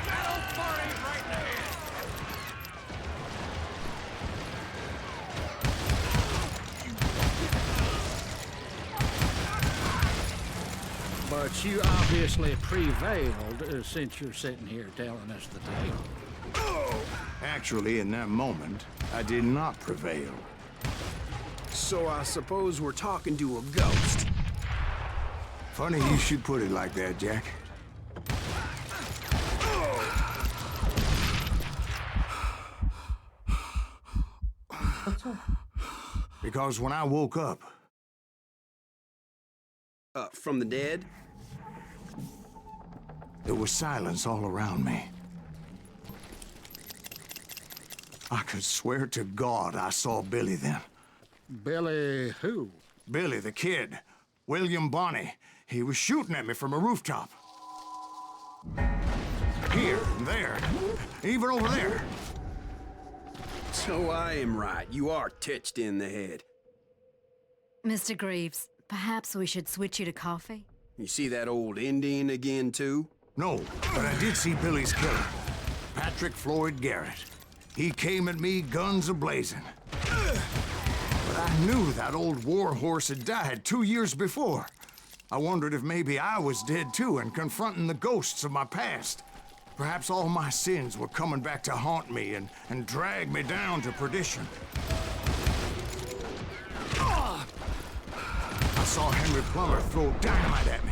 That old fart ain't right in the head! But you obviously prevailed since you're sitting here telling us the tale. Actually, in that moment, I did not prevail. So I suppose we're talking to a ghost. Funny you should put it like that, Jack. Because when I woke up, From the dead? there was silence all around me. I could swear to God I saw Billy then. Billy who? Billy, the kid. William Bonney. He was shooting at me from a rooftop. Here, and there, even over there. So I am right. You are titched in the head. Mr. Graves, perhaps we should switch you to coffee? You see that old Indian again, too? No, but I did see Billy's killer, Patrick Floyd Garrett. He came at me guns a-blazing. But I knew that old war horse had died 2 years before. I wondered if maybe I was dead too and confronting the ghosts of my past. Perhaps all my sins were coming back to haunt me and drag me down to perdition. I saw Henry Plummer throw dynamite at me.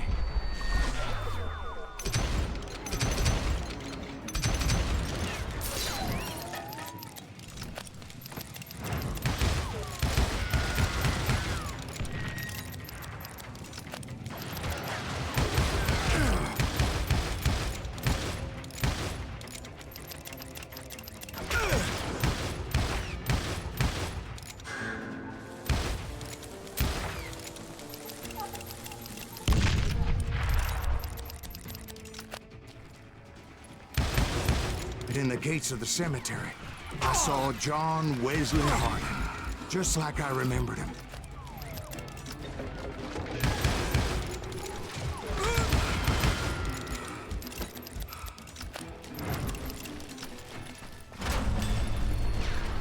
But in the gates of the cemetery, I saw John Wesley Hardin, just like I remembered him.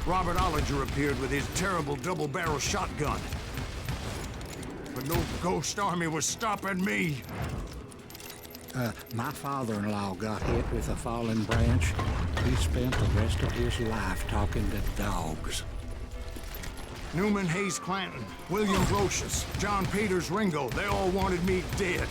Robert Ollinger appeared with his terrible double-barrel shotgun. But no ghost army was stopping me. My father-in-law got hit with a fallen branch. He spent the rest of his life talking to dogs. Newman Hayes Clanton, William Brocious, John Peters Ringo, they all wanted me dead.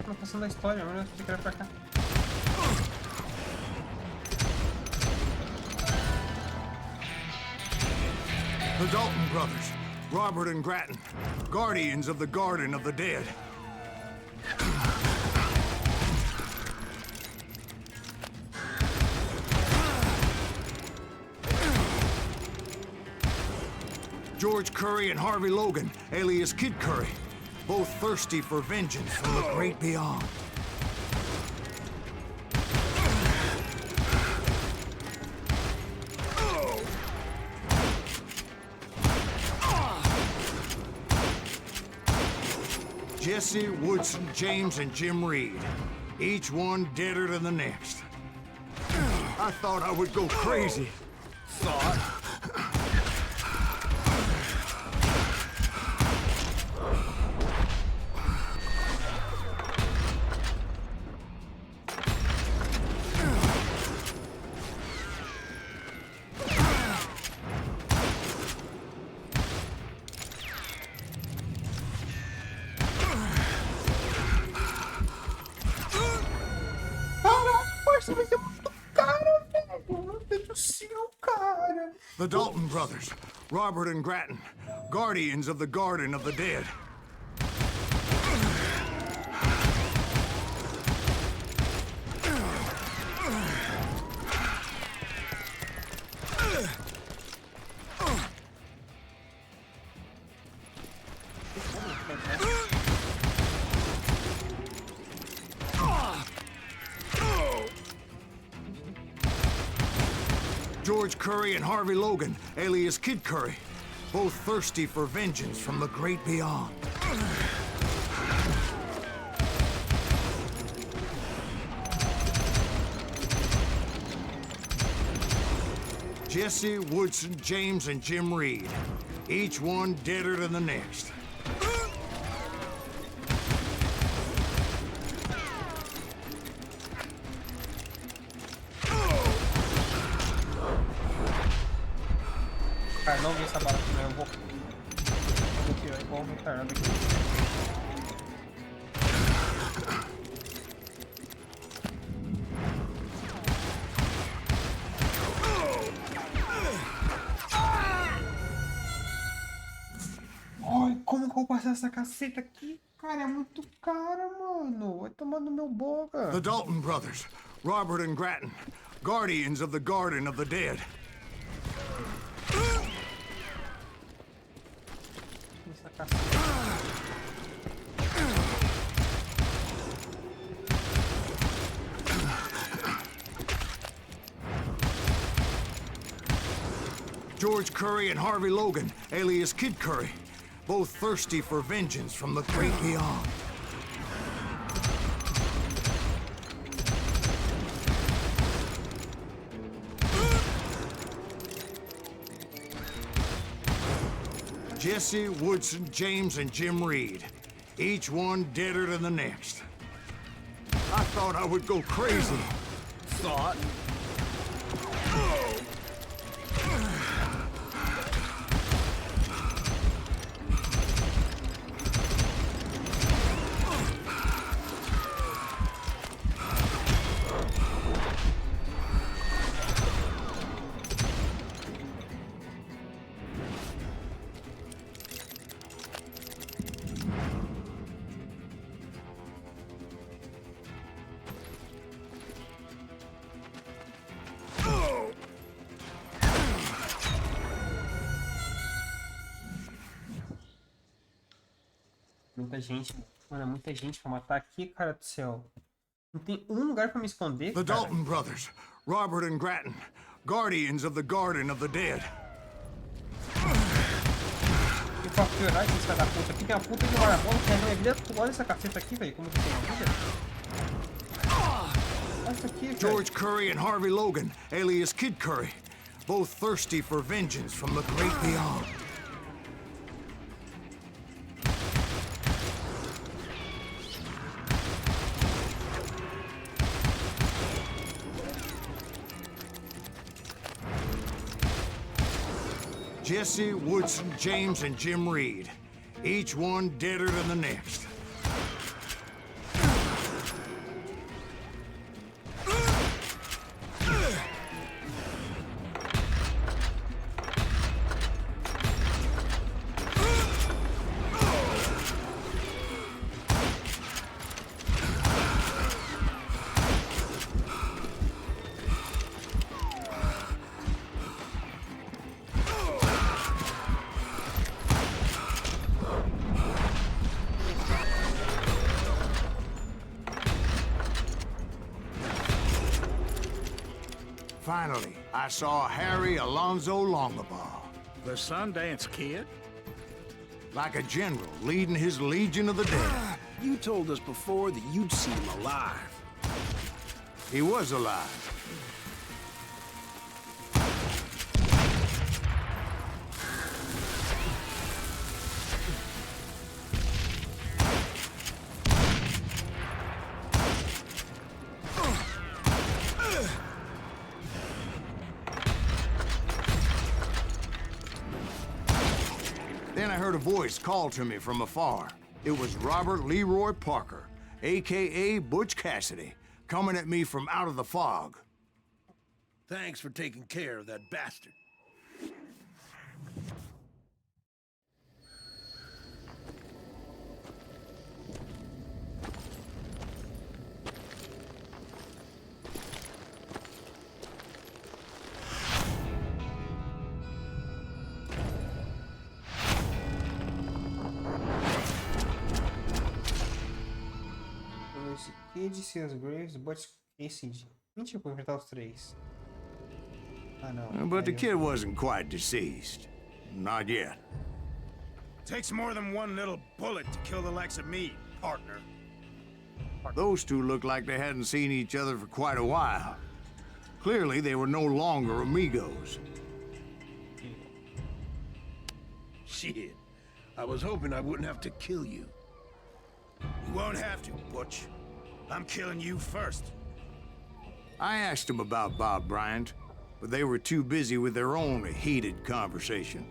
Não passando da história, mas eu tenho que ir pra cá. The Dalton brothers, Robert and Grattan, guardians of the Garden of the Dead. George Curry and Harvey Logan, alias Kid Curry, both thirsty for vengeance from the great beyond. Jesse, Woodson, James, and Jim Reed, each one deader than the next. I thought I would go crazy. Parça, vai ser muito cara, velho. Meu Deus do céu, cara. The Dalton brothers, Robert and Grattan, guardians of the Garden of the Dead. George Curry and Harvey Logan, alias Kid Curry, both thirsty for vengeance from the great beyond. Jesse, Woodson, James, and Jim Reed, each one deader than the next. Cara, não vi essa bala aqui, né? Eu vou aqui, ó, igual um retardado aqui. Ai, como que eu vou passar essa caceta aqui? Cara, é muito cara, mano. Vai tomar no meu boca. The Dalton brothers, Robert and Grattan, guardians of the Garden of the Dead. Essa caceta. George Curry and Harvey Logan, alias Kid Curry, both thirsty for vengeance from the great beyond. Jesse, Woodson, James, and Jim Reed, each one deader than the next. I thought I would go crazy. Thought? Muita gente, mano, é muita gente pra matar aqui, cara do céu. Não tem um lugar pra me esconder, The cara. Dalton brothers, Robert and Grattan, guardians of the Garden of the Dead. E pra piorar esse filho da puta aqui, tem a puta de uma bola que é minha vida. Olha essa caceta aqui, velho, como que tem a vida. Olha isso aqui, velho. George Curry and Harvey Logan, alias Kid Curry, both thirsty for vengeance from the great beyond. Jesse, Woodson, James, and Jim Reed, each one deader than the next. Finally, I saw Harry Alonzo Longabaugh. The Sundance Kid? Like a general leading his legion of the dead. You told us before that you'd seen him alive. He was alive. Then I heard a voice call to me from afar. It was Robert Leroy Parker, a.k.a. Butch Cassidy, coming at me from out of the fog. Thanks for taking care of that bastard. Kid, Seals Graves, Butch Cassidy. Mentira, vou enfrentar os três. Ah, não. But the kid wasn't quite deceased. Not yet. Takes more than one little bullet to kill the likes of me, partner. Those two looked like they hadn't seen each other for quite a while. Clearly, they were no longer amigos. Shit. I was hoping I wouldn't have to kill you. You won't have to, Butch. I'm killing you first. I asked them about Bob Bryant, but they were too busy with their own heated conversation.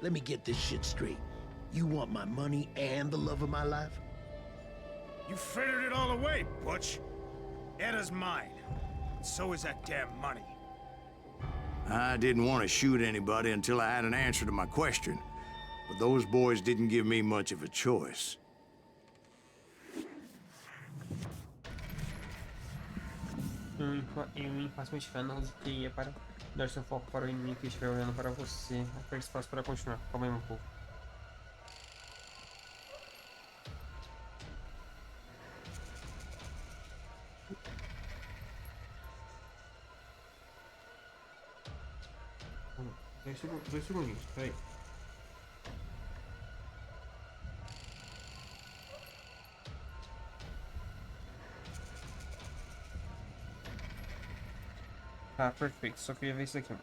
Let me get this shit straight. You want my money and the love of my life? You frittered it all away, Butch. Edda's mine. And so is that damn money. I didn't want to shoot anybody until I had an answer to my question, but those boys didn't give me much of a choice. Em facilmente não que para dar seu foco para o inimigo que estiver olhando para você. Aperte espaço para continuar. Calma aí um pouco. Dois segundinhos, peraí. Tá, perfeito. Só queria ver isso aqui. Ó.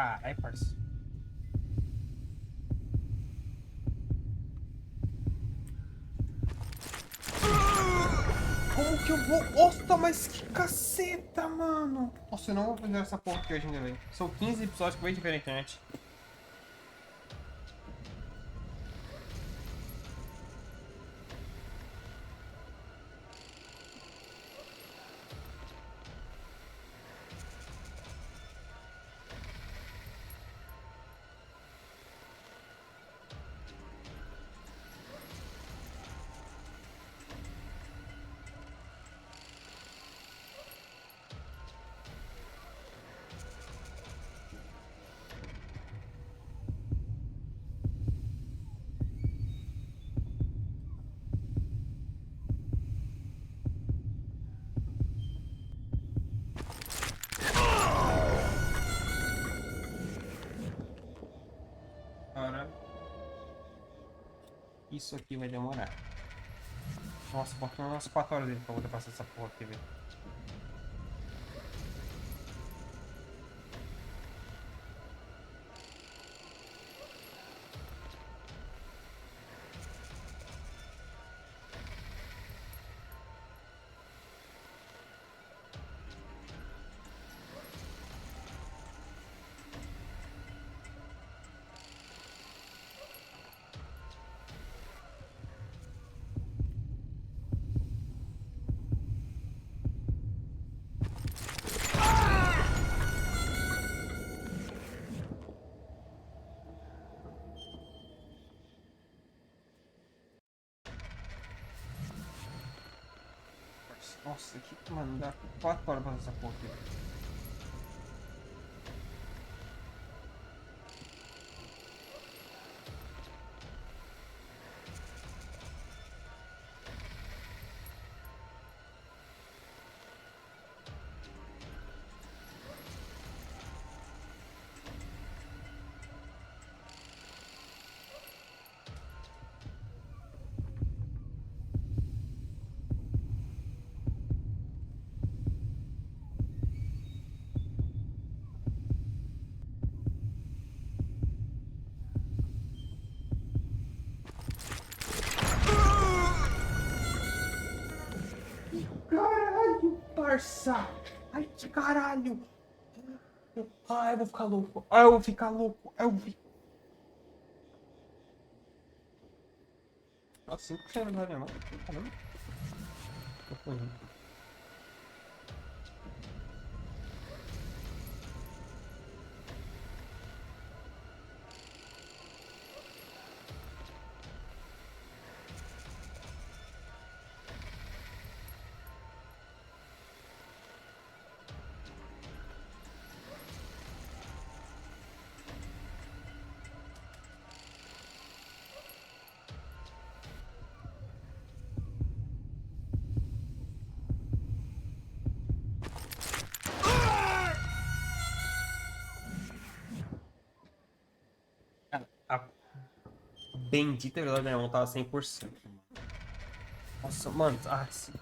Ai, parça. Como que eu vou... Nossa, mas que caceta, mano. Nossa, eu não vou fazer essa porra aqui hoje ainda, velho. São 15 episódios que eu vejo diferente. Isso aqui vai demorar. Nossa, bota umas 4 horas dele pra poder passar essa porra aqui, velho. Nossa, que mano, dá 4 horas pra fazer essa porra aqui. Caralho, parça! Ai, que caralho! Ai, eu vou ficar louco. Ai, eu vou ficar louco. Nossa, 5 cenas não é não. Caramba. Tô fugindo. A bendita verdade da minha mão tava 100%. Nossa, mano. Ah, sim.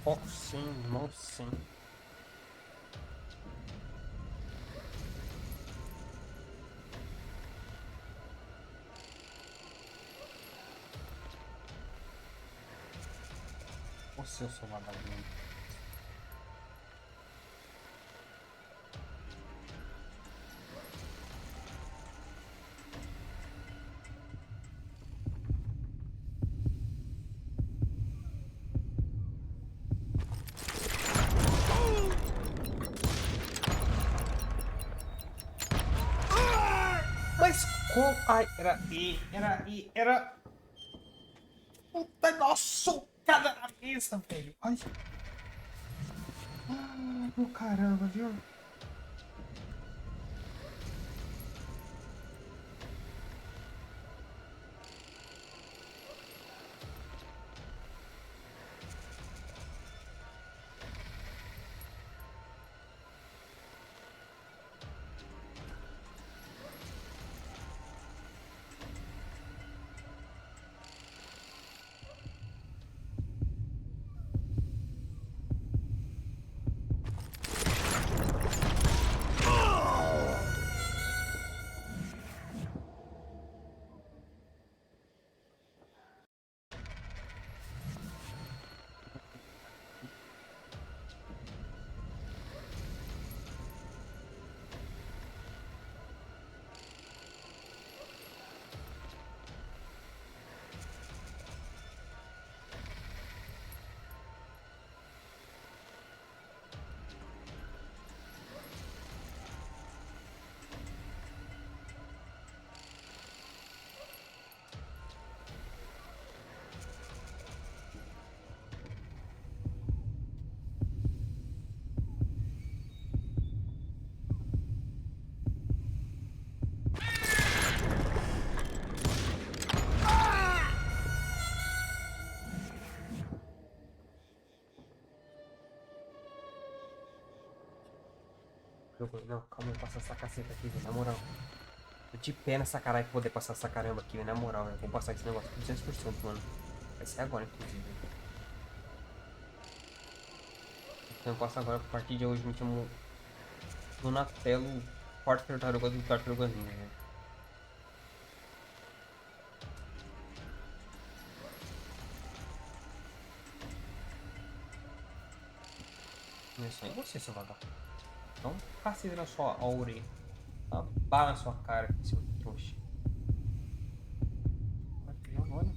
Foco sim, mão sim. Você, eu sou vagabundo. Mas qual... Ai, era... Puta, nossa, socada na mesa, velho. Ai. Ai, meu caramba, viu? Não, calma, eu passo essa caceta aqui, velho, na moral. Eu de pé nessa caralho pra poder passar essa caramba aqui, velho, na moral, velho. Vou passar esse negócio com 200%, mano. Vai ser agora, inclusive. Então eu passo agora, a partir de hoje, me chamo Donatello, quarto tartaruga do Tartarugas Ninja. Né? Isso aí, você, seu vagabundo. Então, cacete na sua orelha. Uma bala na sua cara, seu trouxa. Olha.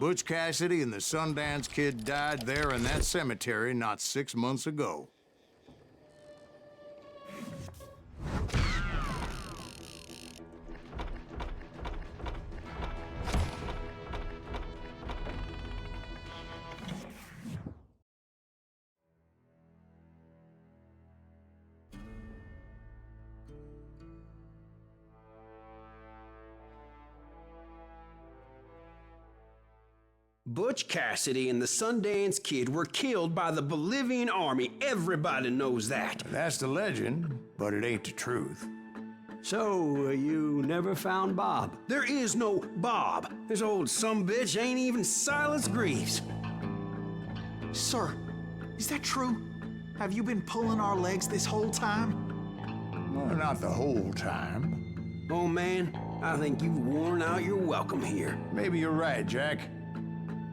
Butch Cassidy and the Sundance Kid died there in that cemetery not 6 months ago. Butch Cassidy and the Sundance Kid were killed by the Bolivian army. Everybody knows that. That's the legend, but it ain't the truth. So, you never found Bob? There is no Bob. This old sumbitch ain't even Silas Greaves. Sir, is that true? Have you been pulling our legs this whole time? Well, not the whole time. Oh, man, I think you've worn out your welcome here. Maybe you're right, Jack.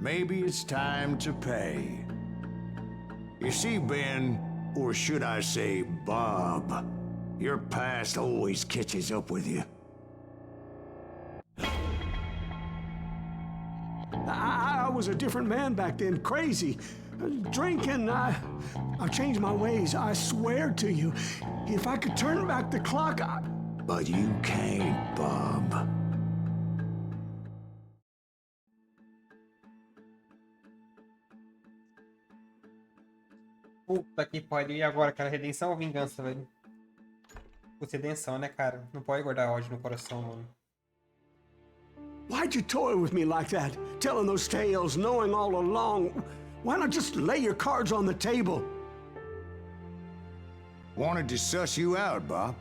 Maybe it's time to pay. You see, Ben, or should I say Bob, your past always catches up with you. I was a different man back then, crazy. Drinking, I've changed my ways, I swear to you. If I could turn back the clock, But you can't, Bob. Puta que pariu. E agora, cara? Redenção ou vingança, velho? Putz, redenção, né, cara? Não pode guardar ódio no coração, mano. why'd you toy with me like that? Telling those tales, knowing all along. Why not just lay your cards on the table? Wanted to suss you out, Bob.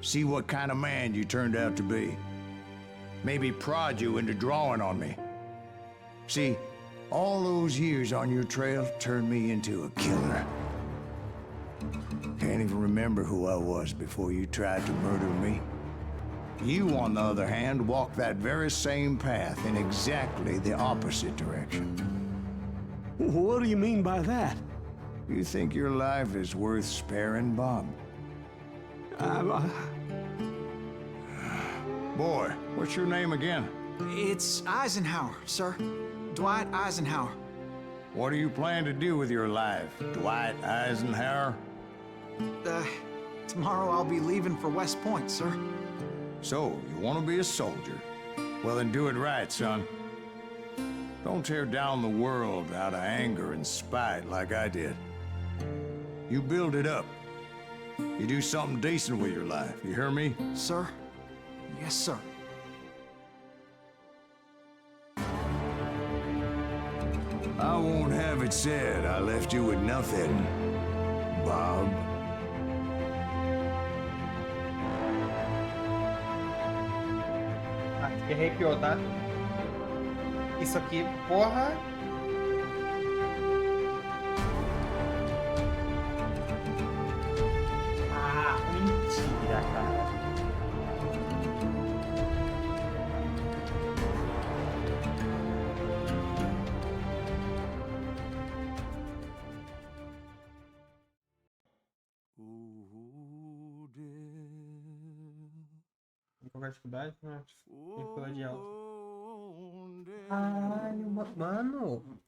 See what kind of man you turned out to be. Maybe prod you into drawing on me. See, all those years on your trail turned me into a killer. can't even remember who I was before you tried to murder me. You, on the other hand, walk that very same path in exactly the opposite direction. What do you mean by that? You think your life is worth sparing, Bob? Boy, what's your name again? It's Eisenhower, sir. Dwight Eisenhower. What do you plan to do with your life, Dwight Eisenhower? Tomorrow I'll be leaving for West Point, sir. So, you want to be a soldier? Well, then do it right, son. Don't tear down the world out of anger and spite like I did. You build it up. You do something decent with your life, you hear me? Sir? Yes, sir. I won't have it said I left you with nothing, Bob. Que arrepiou, tá? Isso aqui, porra. Ah, mentira, cara. Qualquer dificuldade, né? Dificuldade alta. Caralho, mano.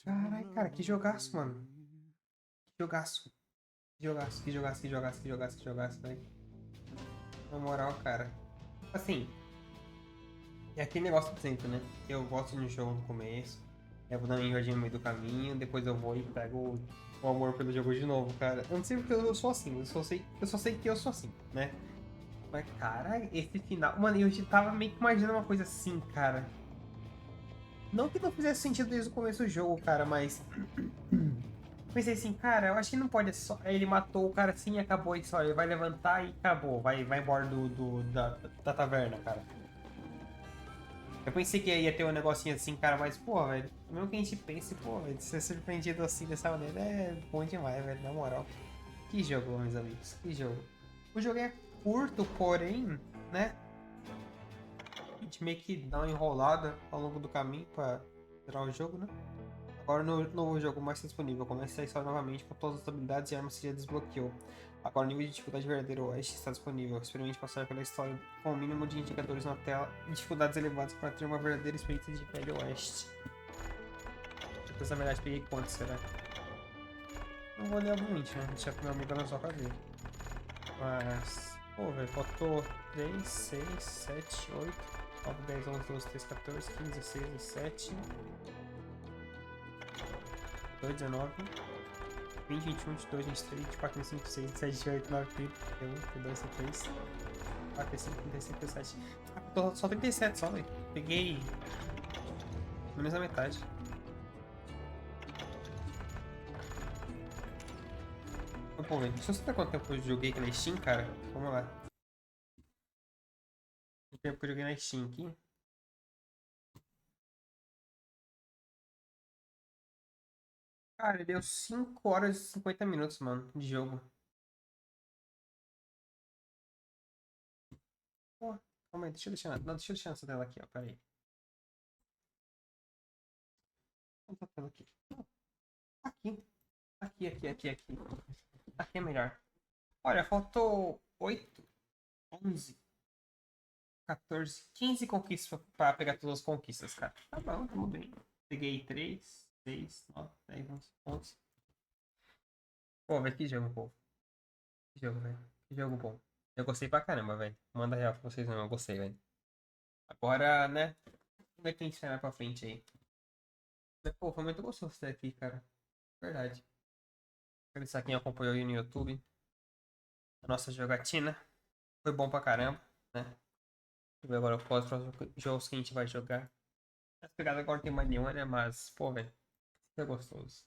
Caralho, cara, que jogaço, mano. Que jogaço. Que jogaço, que jogaço, que jogaço, que jogaço, que jogaço, velho. Na moral, cara. Assim. É aquele negócio sempre, né? Eu gosto de um jogo no começo. Eu vou dar uma enjoadinha no meio do caminho. Depois eu vou e pego o amor pelo jogo de novo, cara. Eu não sei porque eu sou assim. Eu só sei que eu sou assim, né? Mas, cara, esse final... Mano, eu tava meio que imaginando uma coisa assim, cara. Não que não fizesse sentido desde o começo do jogo, cara, mas... Pensei assim, cara, eu acho que não pode só... Ele matou o cara assim e acabou isso, ó. Ele vai levantar e acabou. Vai embora da taverna, cara. Eu pensei que ia ter um negocinho assim, cara, mas, pô, velho, mesmo que a gente pense, pô, velho, ser surpreendido assim dessa maneira é bom demais, velho, na moral. Que jogo, meus amigos, que jogo. O jogo é curto, porém, né, a gente meio que dá uma enrolada ao longo do caminho pra zerar o jogo, né. Agora no novo jogo mais disponível, comece a história novamente com todas as habilidades e armas que já desbloqueou. Agora o nível de dificuldade verdadeiro oeste está disponível. Experimente passar pela história com o mínimo de indicadores na tela e dificuldades elevadas para ter uma verdadeira experiência de velho oeste. Depois na verdade peguei quanto, será? Não vou ler obviamente, né? Deixa pro meu amigo na sua cadeira. Mas... Pô, velho, faltou 3, 6, 7, 8, 9, 10, 11, 12, 13, 14, 15, 16, 17... 18, 19... 20, 21, 22, 23, 24, 25, 26, 27, 28, 29, 30, 31, 32, 33, 45, 36, 37. Ah, só 37 só, velho. Peguei menos a metade. Bom, velho, deixa eu saber quanto tempo eu joguei aqui na Steam, cara. Vamos lá. O tempo que eu joguei na Steam aqui. Cara, ele deu 5 horas e 50 minutos, mano, de jogo. Pô, calma aí, deixa eu deixar. Não, deixa eu deixar essa tela aqui, ó. Pera aí. Essa tela aqui. Aqui. Aqui. Aqui é melhor. Olha, faltou 8, 11, 14, 15 conquistas pra pegar todas as conquistas, cara. Tá bom, tamo bem. Peguei 3. 6, 9, 10, 11, 11. Pô, velho, que jogo, pô. Que jogo, velho. Que jogo bom. Eu gostei pra caramba, velho. Manda real pra vocês, não. Eu gostei, velho. Agora, né? Como é que a gente vai pra frente aí? Mas, pô, foi muito gostoso isso daqui, cara. Verdade. Agradecer quem acompanhou aí no YouTube. A nossa jogatina. Foi bom pra caramba, né? Deixa eu ver agora quais jogos que a gente vai jogar. As pegadas agora não tem mais nenhuma, né? Mas, pô, velho. É gostoso.